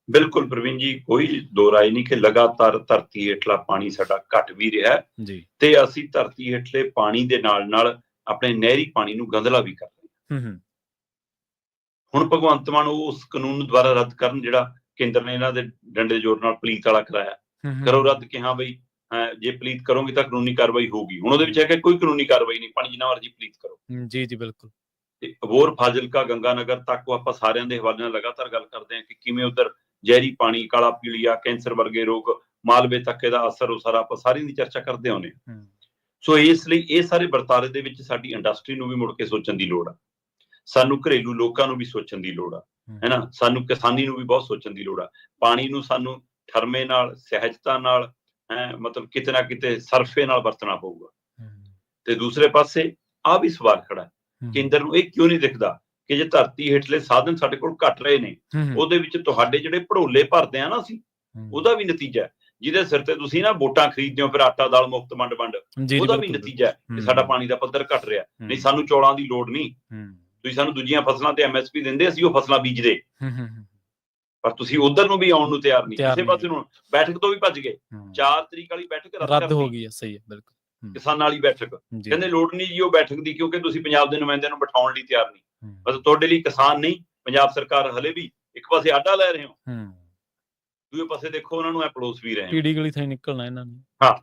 ਬਿਲਕੁਲ ਪ੍ਰਵੀਨ ਜੀ, ਕੋਈ ਦੋ ਰਾਏ ਨਹੀਂ ਕਿ ਲਗਾਤਾਰ ਧਰਤੀ ਹੇਠਲਾ ਪਾਣੀ ਸਾਡਾ ਘਟ ਵੀ ਰਿਹਾ ਜੀ, ਤੇ ਅਸੀਂ ਧਰਤੀ ਹੇਠਲੇ ਪਾਣੀ ਦੇ ਨਾਲ ਆਪਣੇ ਨਹਿਰੀ ਪਾਣੀ ਨੂੰ ਗੰਧਲਾ ਵੀ ਕਰ ਰਹੇ ਹਾਂ। ਹੁਣ ਭਗਵੰਤ ਮਾਨ ਉਸ ਕਾਨੂੰਨ ਨੂੰ ਦੁਬਾਰਾ ਰੱਦ ਕਰਨ ਜਿਹੜਾ ਕੇਂਦਰ ਨੇ ਇਹਨਾਂ ਦੇ ਡੰਡੇ ਜ਼ੋਰ ਨਾਲ ਪਲੀਤ ਵਾਲਾ ਕਰਾਇਆ, ਕਰੋ ਰੱਦ ਕਿ ਹਾਂ ਬਈ ਜੇ ਪਲੀਤ ਕਰੋਗੇ ਤਾਂ ਕਾਨੂੰਨੀ ਕਾਰਵਾਈ ਹੋਊਗੀ। ਹੁਣ ਉਹਦੇ ਵਿੱਚ ਹੈ ਕਿ ਕੋਈ ਕਾਨੂੰਨੀ ਕਾਰਵਾਈ ਨਹੀਂ, ਪਾਣੀ ਜਿੰਨਾ ਮਰਜ਼ੀ ਪਲੀਤ ਕਰੋ। ਜੀ ਜੀ ਬਿਲਕੁਲ। ਤੇ ਹੋਰ ਫਾਜ਼ਿਲਕਾ, ਗੰਗਾਨਗਰ ਤੱਕ ਆਪਾਂ ਸਾਰਿਆਂ ਦੇ ਹਵਾਲੇ ਨਾਲ ਲਗਾਤਾਰ ਗੱਲ ਕਰਦੇ ਹਾਂ ਕਿ ਕਿਵੇਂ ਉਧਰ ਜ਼ਹਿਰੀ ਪਾਣੀ, ਕਾਲਾ ਪੀਲੀਆ, ਕੈਂਸਰ ਵਰਗੇ ਰੋਗ, ਮਾਲਵੇ ਤੱਕ ਇਹਦਾ ਅਸਰ ਉਸਾਰਾ ਆਪਾਂ ਸਾਰੀ ਦੀ ਚਰਚਾ ਕਰਦੇ ਹੁੰਦੇ ਹਾਂ। ਸੋ ਇਸ ਲਈ ਇਹ ਸਾਰੇ ਵਰਤਾਰੇ ਦੇ ਵਿੱਚ ਸਾਡੀ ਇੰਡਸਟਰੀ ਨੂੰ ਵੀ ਮੁੜ ਕੇ ਸੋਚਣ ਦੀ ਲੋੜ ਆ, ਸਾਨੂੰ ਘਰੇਲੂ ਲੋਕਾਂ ਨੂੰ ਵੀ ਸੋਚਣ ਦੀ ਲੋੜ ਆ, ਹੈ ਨਾ, ਸਾਨੂੰ ਕਿਸਾਨੀ ਨੂੰ ਵੀ ਬਹੁਤ ਸੋਚਣ ਦੀ ਲੋੜ ਆ। ਪਾਣੀ ਨੂੰ ਸਾਨੂੰ ਠਰਮੇ ਨਾਲ, ਸਹਿਜਤਾ ਨਾਲ, ਮਤਲਬ ਕਿਤੇ ਨਾ ਕਿਤੇ ਸਰਫੇ ਨਾਲ ਵਰਤਣਾ ਪਊਗਾ। ਤੇ ਦੂਸਰੇ ਪਾਸੇ ਆ ਵੀ ਸਵਾਲ ਖੜਾ, ਕੇਂਦਰ ਨੂੰ ਇਹ ਕਿਉਂ ਨਹੀਂ ਦਿਖਦਾ ਕਿ ਜੇ ਧਰਤੀ ਹੇਠਲੇ ਸਾਧਨ ਸਾਡੇ ਕੋਲ ਘਟ ਰਹੇ ਨੇ, ਉਹਦੇ ਵਿੱਚ ਤੁਹਾਡੇ ਜਿਹੜੇ ਭੜੋਲੇ ਭਰਦੇ ਆ ਨਾ ਅਸੀਂ, ਉਹਦਾ ਵੀ ਨਤੀਜਾ, ਜਿਹਦੇ ਸਿਰ ਤੇ ਤੁਸੀਂ ਨਾ ਵੋਟਾਂ ਖਰੀਦਦੇ ਹੋ, ਫਿਰ ਆਟਾ ਦਾਲ ਮੁਫਤ ਵੰਡ, ਉਹਦਾ ਵੀ ਨਤੀਜਾ ਕਿ ਸਾਡਾ ਪਾਣੀ ਦਾ ਪੱਧਰ ਘਟ ਰਿਹਾ। ਨਹੀਂ, ਸਾਨੂੰ ਚੌਲਾਂ ਦੀ ਲੋੜ ਨਹੀਂ, ਤੁਸੀਂ ਸਾਨੂੰ ਦੂਜੀਆਂ ਫਸਲਾਂ ਤੇ MSP ਦਿੰਦੇ, ਅਸੀਂ ਉਹ ਫਸਲਾਂ ਬੀਜਦੇ, ਪਰ ਤੁਸੀਂ ਉਧਰ ਨੂੰ ਵੀ ਆਉਣ ਨੂੰ ਤਿਆਰ ਨਹੀਂ। ਕਿਸੇ ਪਾਸੇ ਨੂੰ ਬੈਠਕ ਤੋਂ ਵੀ ਭੱਜ ਗਏ। 4 ਤਰੀਕ ਵਾਲੀ ਬੈਠਕ ਰੱਦ ਹੋ ਗਈ ਹੈ। ਸਹੀ ਹੈ, ਬਿਲਕੁਲ। ਕਿਸਾਨਾਂ ਵਾਲੀ ਬੈਠਕ ਕਹਿੰਦੇ ਲੋੜ ਨਹੀਂ ਜੀ ਉਹ ਬੈਠਕ ਦੀ, ਕਿਉਂਕਿ ਤੁਸੀਂ ਪੰਜਾਬ ਦੇ ਨੁਮਾਇੰਦਿਆਂ ਨੂੰ ਬਿਠਾਉਣ ਲਈ ਤਿਆਰ ਨਹੀਂ। ਮਤਲਬ ਤੁਹਾਡੇ ਲਈ ਕਿਸਾਨ ਨਹੀਂ, ਪੰਜਾਬ ਸਰਕਾਰ ਹਲੇ ਵੀ ਇੱਕ ਪਾਸੇ ਆਡਾ ਲੈ ਰਹੇ ਹੋ, ਦੂਜੇ ਪਾਸੇ ਦੇਖੋ ਉਹਨਾਂ ਨੂੰ ਪਲੋਸ ਵੀ ਰਹੇ, ਕੀੜੀ ਗਲੀ ਥਾਂ ਨਿਕਲਣਾ ਇਹਨਾਂ ਨੇ। ਹਾਂ,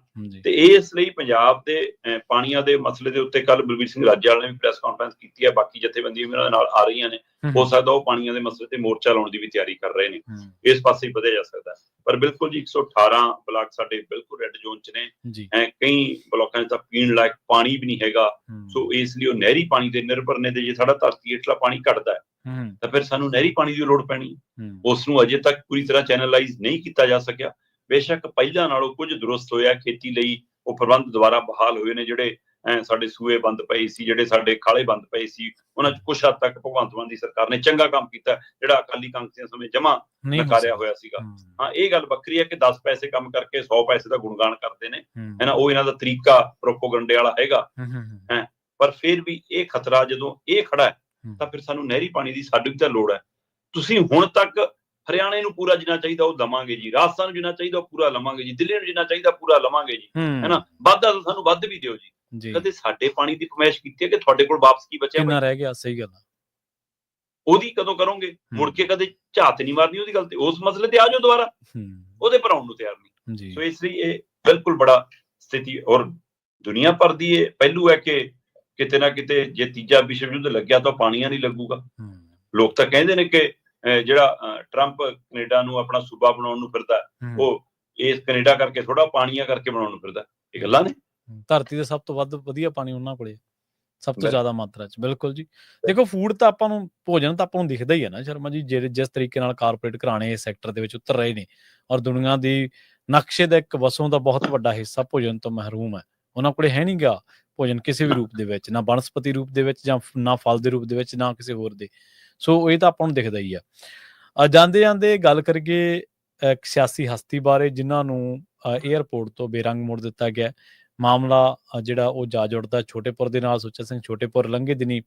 ਤੇ ਇਸ ਲਈ ਪੰਜਾਬ ਦੇ ਪਾਣੀਆਂ ਦੇ ਮਸਲੇ ਦੇ ਉੱਤੇ ਕੱਲ ਬਲਬੀਰ ਸਿੰਘ ਰਾਜੇਵਾਲ ਨੇ ਵੀ ਪ੍ਰੈਸ ਕਾਨਫਰੰਸ ਕੀਤੀ ਹੈ, ਬਾਕੀ ਜਥੇਬੰਦੀਆਂ ਵੀ ਉਹਨਾਂ ਦੇ ਨਾਲ ਆ ਰਹੀਆਂ ਨੇ। ਹੋ ਸਕਦਾ ਉਹ ਪਾਣੀਆਂ ਦੇ ਮਸਲੇ ਤੇ ਮੋਰਚਾ ਲਾਉਣ ਦੀ ਵੀ ਤਿਆਰੀ ਕਰ ਰਹੇ ਨੇ, ਇਸ ਪਾਸੇ ਹੀ ਵਧਿਆ ਜਾ ਸਕਦਾ। ਪਰ ਬਿਲਕੁਲ ਜੀ 118 ਬਲਾਕ ਸਾਡੇ ਬਿਲਕੁਲ ਰੈੱਡ ਜ਼ੋਨ ਚ ਨੇ। ਕਈ ਬਲਾਕਾਂ ਚ ਤਾਂ ਪੀਣ ਲਾਇਕ ਪਾਣੀ ਵੀ ਨਹੀਂ ਹੈਗਾ। ਸੋ ਇਸ ਲਈ ਉਹ ਨਹਿਰੀ ਪਾਣੀ ਤੇ ਨਿਰਭਰ ਨੇ, ਤੇ ਜੇ ਸਾਡਾ ਧਰਤੀ ਹੇਠਲਾ ਪਾਣੀ ਘਟਦਾ ਤਾਂ ਫਿਰ ਸਾਨੂੰ ਨਹਿਰੀ ਪਾਣੀ ਦੀ ਲੋੜ ਪੈਣੀ। ਉਸ ਨੂੰ ਅਜੇ ਤੱਕ ਪੂਰੀ ਤਰ੍ਹਾਂ ਚੈਨਲਾਈਜ਼ ਨਹੀਂ ਕੀਤਾ ਜਾ ਸਕਿਆ। ਬੇਸ਼ੱਕ ਪਹਿਲਾਂ ਨਾਲੋਂ ਕੁਝ ਦੁਰਸਤ ਹੋਇਆ, ਖੇਤੀ ਲਈ ਉਹ ਪ੍ਰਬੰਧ ਦੁਬਾਰਾ ਬਹਾਲ ਹੋਏ ਨੇ, ਜਿਹੜੇ ਸਾਡੇ ਸੂਏ ਬੰਦ ਪਏ ਸੀ, ਜਿਹੜੇ ਸਾਡੇ ਖਾਲੇ ਬੰਦ ਪਏ ਸੀ, ਉਹਨਾਂ 'ਚ ਕੁਛ ਹੱਦ ਤੱਕ ਭਗਵੰਤ ਮਾਨ ਦੀ ਸਰਕਾਰ ਨੇ ਚੰਗਾ ਕੰਮ ਕੀਤਾ, ਜਿਹੜਾ ਅਕਾਲੀ ਕਾਂਗਰਸੀਆਂ ਸਮੇਂ ਜਮਾਂ ਨਕਾਰਿਆ ਹੋਇਆ ਸੀਗਾ। ਹਾਂ, ਇਹ ਗੱਲ ਵੱਖਰੀ ਹੈ ਕਿ 10 ਪੈਸੇ ਕੰਮ ਕਰਕੇ 100 ਪੈਸੇ ਦਾ ਗੁਣਗਾਨ ਕਰਦੇ ਨੇ, ਹੈ ਨਾ, ਉਹ ਇਹਨਾਂ ਦਾ ਤਰੀਕਾ ਪ੍ਰੋਪੋਗੰਡੇ ਵਾਲਾ ਹੈਗਾ। ਪਰ ਫਿਰ ਵੀ ਇਹ ਖਤਰਾ ਜਦੋਂ ਇਹ ਖੜਾ ਹੈ ਤਾਂ ਫਿਰ ਸਾਨੂੰ ਨਹਿਰੀ ਪਾਣੀ ਦੀ ਸਾਡੀ ਵੀ ਤਾਂ ਲੋੜ ਹੈ। ਤੁਸੀਂ ਹੁਣ ਤੱਕ ਹਰਿਆਣੇ ਨੂੰ ਪੂਰਾ ਜਿੰਨਾ ਚਾਹੀਦਾ ਉਹ ਦਵਾਂਗੇ ਜੀ, ਰਾਜਸਥਾਨ ਨੂੰ ਜਿੰਨਾ ਚਾਹੀਦਾ ਉਹ ਪੂਰਾ ਲਵਾਂਗੇ ਜੀ, ਦਿੱਲੀ ਨੂੰ ਜਿੰਨਾ ਚਾਹੀਦਾ ਪੂਰਾ ਲਵਾਂਗੇ ਜੀ, ਹੈ ਨਾ, ਵਾਧਾ ਤਾਂ ਸਾਨੂੰ ਵੱਧ ਵੀ ਦਿਓ ਜੀ। ਕਦੇ ਸਾਡੇ ਪਾਣੀ ਦੀ ਫਰਮਾਇਸ਼ ਕੀਤੀ ਹੈ ਕਿ ਤੁਹਾਡੇ ਕੋਲ ਵਾਪਸ ਕੀ ਬਚਿਆ, ਕਿੰਨਾ ਰਹਿ ਗਿਆ? ਸਹੀ ਗੱਲ ਆ, ਉਹਦੀ ਕਦੋਂ ਕਰੋਗੇ? ਮੁੜ ਕੇ ਕਦੇ ਝਾਤ ਨਹੀਂ ਮਾਰਨੀ ਉਹਦੀ ਗੱਲ ਤੇ। ਉਸ ਮਸਲੇ ਤੇ ਆ ਜਾਓ ਦੁਬਾਰਾ, ਉਹਦੇ ਪਰ ਆਉਣ ਨੂੰ ਤਿਆਰ ਨਹੀਂ। ਸੋ ਇਸ ਲਈ ਇਹ ਬਿਲਕੁਲ ਬੜਾ ਸਥਿਤੀ ਔਰ ਦੁਨੀਆ ਭਰ ਦੀ ਇਹ ਪਹਿਲੂ ਹੈ ਕਿ ਕਿਤੇ ਨਾ ਕਿਤੇ ਜੇ ਤੀਜਾ ਵਿਸ਼ਵ ਯੁੱਧ ਲੱਗਿਆ ਤਾਂ ਪਾਣੀਆਂ ਨਹੀਂ ਲੱਗੂਗਾ। ਲੋਕ ਤਾਂ ਕਹਿੰਦੇ ਨੇ ਕਿ ਜਿਹੜਾ ਟਰੰਪ ਕੈਨੇਡਾ ਨੂੰ ਆਪਣਾ ਸੂਬਾ ਬਣਾਉਣ ਨੂੰ ਫਿਰਦਾ, ਉਹ ਇਸ ਕੈਨੇਡਾ ਕਰਕੇ ਥੋੜਾ ਪਾਣੀਆਂ ਕਰਕੇ ਬਣਾਉਣ ਨੂੰ ਫਿਰਦਾ। ਇਹ ਗੱਲਾਂ ਨੇ। ਧਰਤੀ ਦਾ ਸਭ ਤੋਂ ਵੱਧ ਵਧੀਆ ਪਾਣੀ ਉਹਨਾਂ ਕੋਲੇ, ਸਭ ਤੋਂ ਜ਼ਿਆਦਾ ਮਾਤਰਾ ਚ। ਬਿਲਕੁਲ ਜੀ। ਦੇਖੋ, ਫੂਡ ਤਾਂ ਆਪਾਂ ਨੂੰ, ਭੋਜਨ ਤਾਂ ਆਪਾਂ ਨੂੰ ਦਿਖਦਾ ਹੀ ਹੈ ਨਾ ਸ਼ਰਮਾ ਜੀ, ਜਿਸ ਤਰੀਕੇ ਨਾਲ ਕਾਰਪੋਰੇਟ ਘਰਾਣੇ ਇਸ ਸੈਕਟਰ ਦੇ ਵਿੱਚ ਉਤਰ ਰਹੇ ਨੇ, ਔਰ ਦੁਨੀਆ ਦੀ ਨਕਸ਼ੇ ਦਾ ਇੱਕ ਵਸੋਂ ਦਾ ਬਹੁਤ ਵੱਡਾ ਹਿੱਸਾ ਭੋਜਨ ਤੋਂ ਮਹਿਰੂਮ ਹੈ। ਉਹਨਾਂ ਕੋਲੇ ਹੈ ਨਹੀਂ ਗਾ ਭੋਜਨ ਕਿਸੇ ਵੀ ਰੂਪ ਦੇ ਵਿੱਚ, ਨਾ ਬਨਸਪਤੀ ਰੂਪ ਦੇ ਵਿੱਚ, ਜਾਂ ਨਾ ਫਲ ਦੇ ਰੂਪ ਦੇ ਵਿੱਚ, ਨਾ ਕਿਸੇ ਹੋਰ ਦੇ। ਸੋ ਇਹ ਤਾਂ ਆਪਾਂ ਨੂੰ ਦਿਖਦਾ ਹੀ ਆ। ਜਾਂਦੇ ਜਾਂਦੇ ਗੱਲ ਕਰੀਏ ਇੱਕ ਸਿਆਸੀ ਹਸਤੀ ਬਾਰੇ, ਜਿਨ੍ਹਾਂ ਨੂੰ ਏਅਰਪੋਰਟ ਤੋਂ ਬੇਰੰਗ ਮੋੜ ਦਿੱਤਾ ਗਿਆ। ਮਾਮਲਾ ਜਿਹੜਾ ਉਹ ਜਾ ਜੁੜਦਾ ਛੋਟੇਪੁਰ ਦੇ ਨਾਲ। ਸੁੱਚਾ ਸਿੰਘ ਛੋਟੇਪੁਰ ਲੰਘੇ ਦਿਨੀ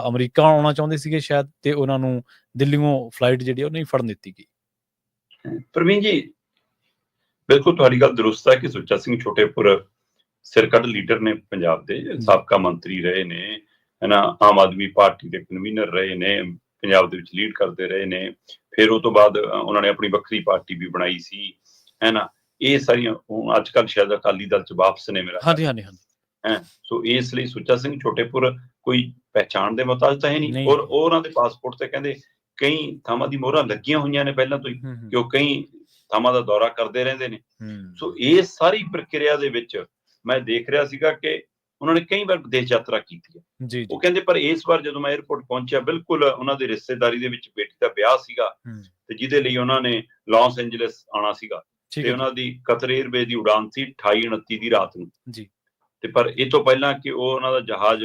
ਅਮਰੀਕਾ ਆਉਣਾ ਚਾਹੁੰਦੇ ਸੀਗੇ ਸ਼ਾਇਦ, ਤੇ ਉਹਨਾਂ ਨੂੰ ਦਿੱਲੀੋਂ ਫਲਾਈਟ ਜਿਹੜੀ ਉਹ ਨਹੀਂ ਫੜਨ ਦਿੱਤੀ ਗਈ। ਪ੍ਰਵੀਨ ਜੀ, ਬਿਲਕੁਲ ਤੁਹਾਡੀ ਗੱਲ ਦਰੁਸਤ ਹੈ ਕਿ ਸੁੱਚਾ ਸਿੰਘ ਛੋਟੇਪੁਰ ਸਿਰਕੱਢ ਲੀਡਰ ਨੇ, ਪੰਜਾਬ ਦੇ ਸਾਬਕਾ ਮੰਤਰੀ ਰਹੇ ਨੇ, ਹੈ ਨਾ, ਆਮ ਆਦਮੀ ਪਾਰਟੀ ਦੇ ਕਨਵੀਨਰ ਰਹੇ ਨੇ, ਪੰਜਾਬ ਦੇ ਵਿੱਚ ਲੀਡ ਕਰਦੇ ਰਹੇ ਨੇ। ਫਿਰ ਉਹ ਤੋਂ ਬਾਅਦ ਉਹਨਾਂ ਨੇ ਆਪਣੀ ਵੱਖਰੀ ਪਾਰਟੀ ਵੀ ਬਣਾਈ ਸੀ, ਹੈ ਨਾ। ਇਹ ਸਾਰੀਆਂ ਅੱਜ ਕੱਲ੍ਹ ਸ਼ਾਇਦ ਅਕਾਲੀ ਦਲ ਚ ਵਾਪਸ ਨੇ ਮੇਰਾ। ਸੋ ਇਸ ਲਈ ਸੁੱਚਾ ਸਿੰਘ ਛੋਟੇਪੁਰ ਕੋਈ ਪਹਿਚਾਣ ਦੇ ਮੁਹਤਾਜ ਤਾਂ ਹੈ ਨਹੀਂ। ਔਰ ਉਹਨਾਂ ਦੇ ਪਾਸਪੋਰਟ ਤੇ ਕਹਿੰਦੇ ਕਈ ਥਾਵਾਂ ਦੀ ਮੋਹਰਾਂ ਲੱਗੀਆਂ ਹੋਈਆਂ ਨੇ ਪਹਿਲਾਂ ਤੋਂ ਹੀ, ਕਿ ਉਹ ਕਈ ਥਾਵਾਂ ਦਾ ਦੌਰਾ ਕਰਦੇ ਰਹਿੰਦੇ ਨੇ। ਸੋ ਇਸ ਸਾਰੀ ਪ੍ਰਕਿਰਿਆ ਦੇ ਵਿੱਚ ਮੈਂ ਦੇਖ ਰਿਹਾ ਸੀਗਾ ਕਿ ਉਹਨਾਂ ਨੇ ਕਈ ਵਾਰ ਵਿਦੇਸ਼ ਯਾਤਰਾ ਕੀਤੀ ਹੈ। ਉਹ ਕਹਿੰਦੇ ਪਰ ਇਸ ਵਾਰ ਜਦੋਂ ਮੈਂ ਏਅਰਪੋਰਟ ਪਹੁੰਚਿਆ, ਬਿਲਕੁਲ ਉਹਨਾਂ ਦੀ ਰਿਸ਼ਤੇਦਾਰੀ ਦੇ ਵਿੱਚ ਬੇਟੀ ਦਾ ਵਿਆਹ ਸੀਗਾ, ਤੇ ਜਿਹਦੇ ਲਈ ਉਹਨਾਂ ਨੇ ਲਾਸ ਐਂਜਲਸ ਆਉਣਾ ਸੀਗਾ, ਤੇ ਉਹਨਾਂ ਦੀ ਕਤਰ ਏਅਰਵੇਜ਼ ਦੀ ਉਡਾਨ ਸੀ 28-29 ਦੀ ਰਾਤ ਨੂੰ। ਤੇ ਪਰ ਇਹ ਤੋਂ ਪਹਿਲਾਂ ਕਿ ਉਹ ਉਹਨਾਂ ਦਾ ਜਹਾਜ਼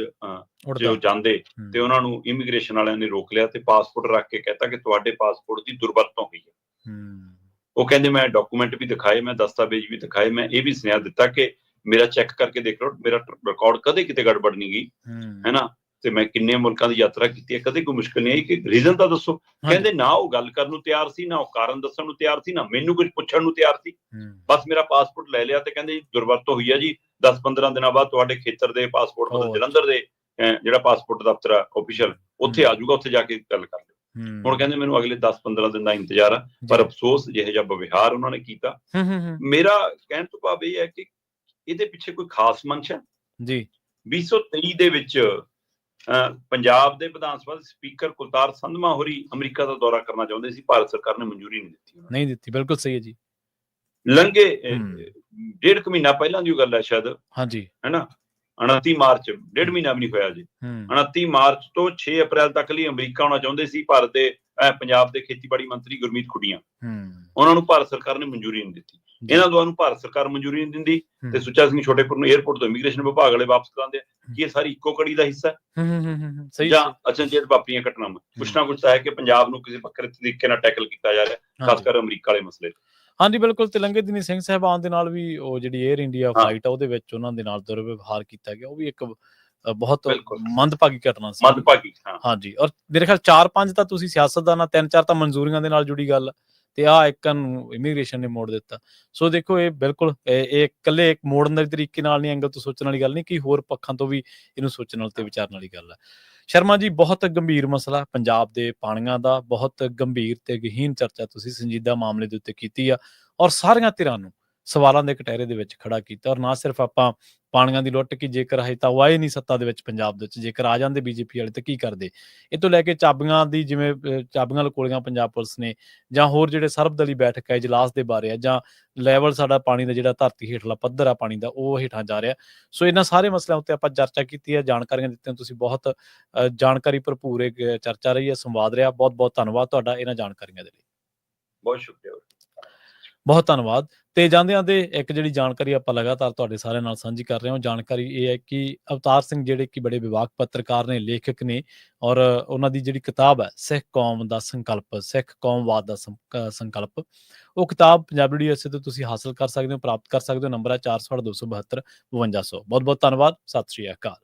ਜੇ ਉਹ ਜਾਂਦੇ ਤੇ ਉਹਨਾਂ ਨੂੰ ਇਮੀਗ੍ਰੇਸ਼ਨ ਵਾਲਿਆਂ ਨੇ ਰੋਕ ਲਿਆ ਤੇ ਪਾਸਪੋਰਟ ਰੱਖ ਕੇ ਕਹਿਤਾ ਕਿ ਤੁਹਾਡੇ ਪਾਸਪੋਰਟ ਦੀ ਦੁਰਵਰਤੋਂ ਹੋਈ ਹੈ। ਉਹ ਕਹਿੰਦੇ ਮੈਂ ਡਾਕੂਮੈਂਟ ਵੀ ਦਿਖਾਏ, ਮੈਂ ਦਸਤਾਵੇਜ਼ ਵੀ ਦਿਖਾਏ, ਮੈਂ ਇਹ ਵੀ ਸੁਨੇਹਾ ਦਿੱਤਾ ਕਿ ਮੇਰਾ ਚੈੱਕ ਕਰਕੇ ਦੇਖ ਲਓ, ਮੇਰਾ ਰਿਕਾਰਡ ਕਦੇ ਕਿਤੇ ਗੜਬੜ ਨਹੀਂ ਗਈ, ਹੈ ਨਾ, ਤੇ ਮੈਂ ਕਿੰਨੇ ਮੁਲਕਾਂ ਦੀ ਯਾਤਰਾ ਕੀਤੀ ਹੈ, ਕਦੇ ਕੋਈ ਮੁਸ਼ਕਲ ਨਹੀਂ ਆਈ, ਕਿ ਰੀਜ਼ਨ ਤਾਂ ਦੱਸੋ। ਕਹਿੰਦੇ ਨਾ ਉਹ ਗੱਲ ਕਰਨ ਨੂੰ ਤਿਆਰ ਸੀ, ਨਾ ਉਹ ਕਾਰਨ ਦੱਸਣ ਨੂੰ ਤਿਆਰ ਸੀ, ਨਾ ਮੈਨੂੰ ਕੁਝ ਪੁੱਛਣ ਨੂੰ ਤਿਆਰ ਸੀ। ਬਸ ਮੇਰਾ ਪਾਸਪੋਰਟ ਲੈ ਲਿਆ ਤੇ ਕਹਿੰਦੇ ਦੁਰਵਰਤੋਂ ਹੋਈ ਹੈ ਜੀ, 10-15 ਦਿਨਾਂ ਬਾਅਦ ਤੁਹਾਡੇ ਖੇਤਰ ਦੇ ਪਾਸਪੋਰਟ ਮਤਲਬ ਜਲੰਧਰ ਦੇ ਜਿਹੜਾ ਪਾਸਪੋਰਟ ਦਫ਼ਤਰ ਆ ਆਫੀਸ਼ੀਅਲ, ਉੱਥੇ ਆ ਜਾਊਗਾ, ਉੱਥੇ ਜਾ ਕੇ ਗੱਲ ਕਰ ਲਿਓ। ਹੁਣ ਕਹਿੰਦੇ ਮੈਨੂੰ ਅਗਲੇ 10-15 ਦਿਨ ਦਾ ਇੰਤਜ਼ਾਰ ਆ, ਪਰ ਅਫਸੋਸ ਜਿਹੋ ਜਿਹਾ ਵਿਵਹਾਰ ਉਹਨਾਂ ਨੇ ਕੀਤਾ। ਮੇਰਾ ਕਹਿਣ ਤੋਂ ਭਾਵ ਇਹ ਹੈ ਕਿ ਇਹਦੇ ਪਿੱਛੇ ਕੋਈ ਖਾਸ ਮਨਸ਼ਾ ਜੀ। 2023 ਦੇ ਵਿੱਚ ਪੰਜਾਬ ਦੇ ਵਿਧਾਨ ਸਭਾ ਦੇ ਸਪੀਕਰ ਕੁਲਤਾਰ ਸੰਧਮਾ ਹੋਰੀ ਅਮਰੀਕਾ ਦਾ ਦੌਰਾ ਕਰਨਾ ਚਾਹੁੰਦੇ ਸੀ, ਭਾਰਤ ਸਰਕਾਰ ਨੇ ਮਨਜ਼ੂਰੀ ਨਹੀਂ ਦਿੱਤੀ। ਬਿਲਕੁਲ ਸਹੀ ਹੈ ਜੀ। ਲੰਘੇ 1.5 ਮਹੀਨਾ ਪਹਿਲਾਂ ਦੀ ਗੱਲ ਹੈ ਸ਼ਾਇਦ, ਹਾਂਜੀ, ਹੈਨਾ, 29 ਮਾਰਚ, 1.5 ਮਹੀਨਾ ਵੀ ਨਹੀਂ ਹੋਇਆ ਜੀ। 29 ਮਾਰਚ ਤੋਂ 6 ਅਪ੍ਰੈਲ ਤੱਕ ਲਈ ਅਮਰੀਕਾ ਆਉਣਾ ਚਾਹੁੰਦੇ ਸੀ ਭਾਰਤ ਦੇ ਪੰਜਾਬ ਦੇ ਖੇਤੀਬਾੜੀ ਮੰਤਰੀ ਗੁਰਮੀਤ ਖੁੱਡੀਆਂ। ਉਹਨਾਂ ਨੂੰ ਭਾਰਤ ਸਰਕਾਰ ਨੇ ਮਨਜ਼ੂਰੀ ਨਹੀਂ ਦਿੱਤੀ। ਇਹਨਾਂ ਦੋਵਾਂ ਨੂੰ ਭਾਰਤ ਸਰਕਾਰ ਮਨਜ਼ੂਰੀ ਨਹੀਂ ਦਿੰਦੀ ਤੇ ਸੁੱਚਾ ਸਿੰਘ ਛੋਟੇਪੁਰ ਨੂੰ 에ਅਰਪੋਰਟ ਤੋਂ ਇਮੀਗ੍ਰੇਸ਼ਨ ਵਿਭਾਗ ਵਾਲੇ ਵਾਪਸ ਕਰਾਉਂਦੇ ਆ। ਕੀ ਇਹ ਸਾਰੀ ਇੱਕੋ ਕੜੀ ਦਾ ਹਿੱਸਾ ਹੈ ਜਾਂ ਅਚਨਚੇਤ ਵਾਪਰੀਆਂ ਘਟਨਾਵਾਂ? ਕੁਛ ਨਾ ਕੁਛ ਤਾਂ ਹੈ ਕਿ ਪੰਜਾਬ ਨੂੰ ਕਿਸੇ ਵੱਖਰੇ ਤਰੀਕੇ ਨਾਲ ਟੈਕਲ ਕੀਤਾ ਜਾ ਰਿਹਾ, ਖਾਸ ਕਰ ਅਮਰੀਕਾ ਵਾਲੇ ਮਸਲੇ। ਹਾਂਜੀ ਬਿਲਕੁਲ। ਤੇ ਲੰਘੇ ਦਿਨੀ ਸਿੰਘ ਸਾਹਿਬਾਨ ਦੇ ਨਾਲ ਵੀ ਉਹ ਜਿਹੜੀ 에ਅਰ ਇੰਡੀਆ ਫਲਾਈਟ ਆ ਉਹਦੇ ਵਿੱਚ ਉਹਨਾਂ ਦੇ ਨਾਲ ਦੁਰਵਿਵਹਾਰ ਕੀਤਾ ਗਿਆ, ਉਹ ਵੀ ਇੱਕ ਬਹੁਤ ਮੰਦਭਾਗੀ ਘਟਨਾ ਸੀ। ਮੰਦਭਾਗੀ, ਹਾਂਜੀ। ਔਰ ਮੇਰੇ ਖਿਆਲ 4-5 ਤਾਂ ਤੁਸੀਂ ਸਿਆਸਤਦਾਨਾਂ, 3-4 ਤਾਂ ਮਨਜ਼ੂਰੀਆਂ ਦੇ ਨਾਲ ਜੁੜੀ ਗੱਲ, ਤੇ ਆਹ ਇੱਕ ਨੂੰ ਇਮੀਗ੍ਰੇਸ਼ਨ ਨੇ ਮੋੜ ਦਿੱਤਾ। ਸੋ ਦੇਖੋ, ਇਹ ਬਿਲਕੁਲ ਇਹ ਇਕੱਲੇ ਇੱਕ ਮੋੜਨ ਦੇ ਤਰੀਕੇ ਨਾਲ ਨਹੀਂ, ਐਂਗਲ ਤੋਂ ਸੋਚਣ ਵਾਲੀ ਗੱਲ ਨਹੀਂ, ਕਿ ਹੋਰ ਪੱਖਾਂ ਤੋਂ ਵੀ ਇਹਨੂੰ ਸੋਚਣ ਵਾਲੀ ਤੇ ਵਿਚਾਰਨ ਵਾਲੀ ਗੱਲ ਹੈ। ਸ਼ਰਮਾ ਜੀ, ਬਹੁਤ ਗੰਭੀਰ ਮਸਲਾ ਪੰਜਾਬ ਦੇ ਪਾਣੀਆਂ ਦਾ, ਬਹੁਤ ਗੰਭੀਰ ਤੇ ਗਹੀਨ ਚਰਚਾ ਤੁਸੀਂ ਸੰਜੀਦਾ ਮਾਮਲੇ ਦੇ ਉੱਤੇ ਕੀਤੀ ਆ, ਔਰ ਸਾਰੀਆਂ ਧਿਰਾਂ ਨੂੰ ਸਵਾਲਾਂ ਦੇ ਕਟਹਿਰੇ ਦੇ ਵਿੱਚ ਖੜਾ ਕੀਤਾ। ਔਰ ਨਾ ਸਿਰਫ ਆਪਾਂ ਪਾਣੀਆਂ ਦੀ ਲੁੱਟ, ਕਿ ਜੇਕਰ ਹਜੇ ਤਾਂ ਉਹ ਆਏ ਨਹੀਂ ਸੱਤਾ ਦੇ ਵਿੱਚ ਪੰਜਾਬ ਦੇ ਵਿੱਚ, ਜੇਕਰ ਆ ਜਾਂਦੇ ਬੀਜੇਪੀ ਵਾਲੇ ਤਾਂ ਕੀ ਕਰਦੇ, ਇਹ ਤੋਂ ਲੈ ਕੇ ਚਾਬੀਆਂ ਦੀ, ਜਿਵੇਂ ਚਾਬੀਆਂ ਲਕੋਲੀਆਂ ਪੰਜਾਬ ਪੁਲਿਸ ਨੇ, ਜਾਂ ਹੋਰ ਜਿਹੜੇ ਸਰਬਦਲੀ ਬੈਠਕ ਹੈ ਇਜਲਾਸ ਦੇ ਬਾਰੇ ਆ, ਜਾਂ ਲੈਵਲ ਸਾਡਾ ਪਾਣੀ ਦਾ ਜਿਹੜਾ ਧਰਤੀ ਹੇਠਲਾ ਪੱਧਰ ਆ ਪਾਣੀ ਦਾ, ਉਹ ਹੇਠਾਂ ਜਾ ਰਿਹਾ। ਸੋ ਇਹਨਾਂ ਸਾਰੇ ਮਸਲਿਆਂ ਉੱਤੇ ਆਪਾਂ ਚਰਚਾ ਕੀਤੀ ਹੈ, ਜਾਣਕਾਰੀਆਂ ਦਿੱਤੀਆਂ ਤੁਸੀਂ। ਬਹੁਤ ਜਾਣਕਾਰੀ ਭਰਪੂਰ ਇੱਕ ਚਰਚਾ ਰਹੀ ਹੈ, ਸੰਵਾਦ ਰਿਹਾ। ਬਹੁਤ ਬਹੁਤ ਧੰਨਵਾਦ ਤੁਹਾਡਾ ਇਹਨਾਂ ਜਾਣਕਾਰੀਆਂ ਦੇ ਲਈ। ਬਹੁਤ ਸ਼ੁਕਰੀਆ, ਬਹੁਤ ਧੰਨਵਾਦ। ਤੇ ਜਾਂਦੇ ਇੱਕ ਜਿਹੜੀ ਜਾਣਕਾਰੀ ਆਪਾਂ ਲਗਾਤਾਰ ਤੁਹਾਡੇ ਸਾਰਿਆਂ ਨਾਲ ਸਾਂਝੀ ਕਰ ਰਹੇ ਹਾਂ, ਜਾਣਕਾਰੀ ਇਹ ਹੈ ਕਿ ਅਵਤਾਰ ਸਿੰਘ, ਜਿਹੜੇ ਕਿ ਬੜੇ ਵਿਵਾਕ ਪੱਤਰਕਾਰ ਨੇ, ਲੇਖਕ ਨੇ, ਔਰ ਉਹਨਾਂ ਦੀ ਜਿਹੜੀ ਕਿਤਾਬ ਹੈ ਸਿੱਖ ਕੌਮ ਦਾ ਸੰਕਲਪ, ਸਿੱਖ ਕੌਮਵਾਦ ਦਾ ਸੰਕਲਪ, ਉਹ ਕਿਤਾਬ ਪੰਜਾਬੀ ਯੂਨੀਵਰਸਿਟੀ ਤੋਂ ਤੁਸੀਂ ਹਾਸਲ ਕਰ ਸਕਦੇ ਹੋ, ਪ੍ਰਾਪਤ ਕਰ ਸਕਦੇ ਹੋ। ਨੰਬਰ ਹੈ 408 272 5200। ਬਹੁਤ ਬਹੁਤ ਧੰਨਵਾਦ। ਸਤਿ ਸ਼੍ਰੀ ਅਕਾਲ।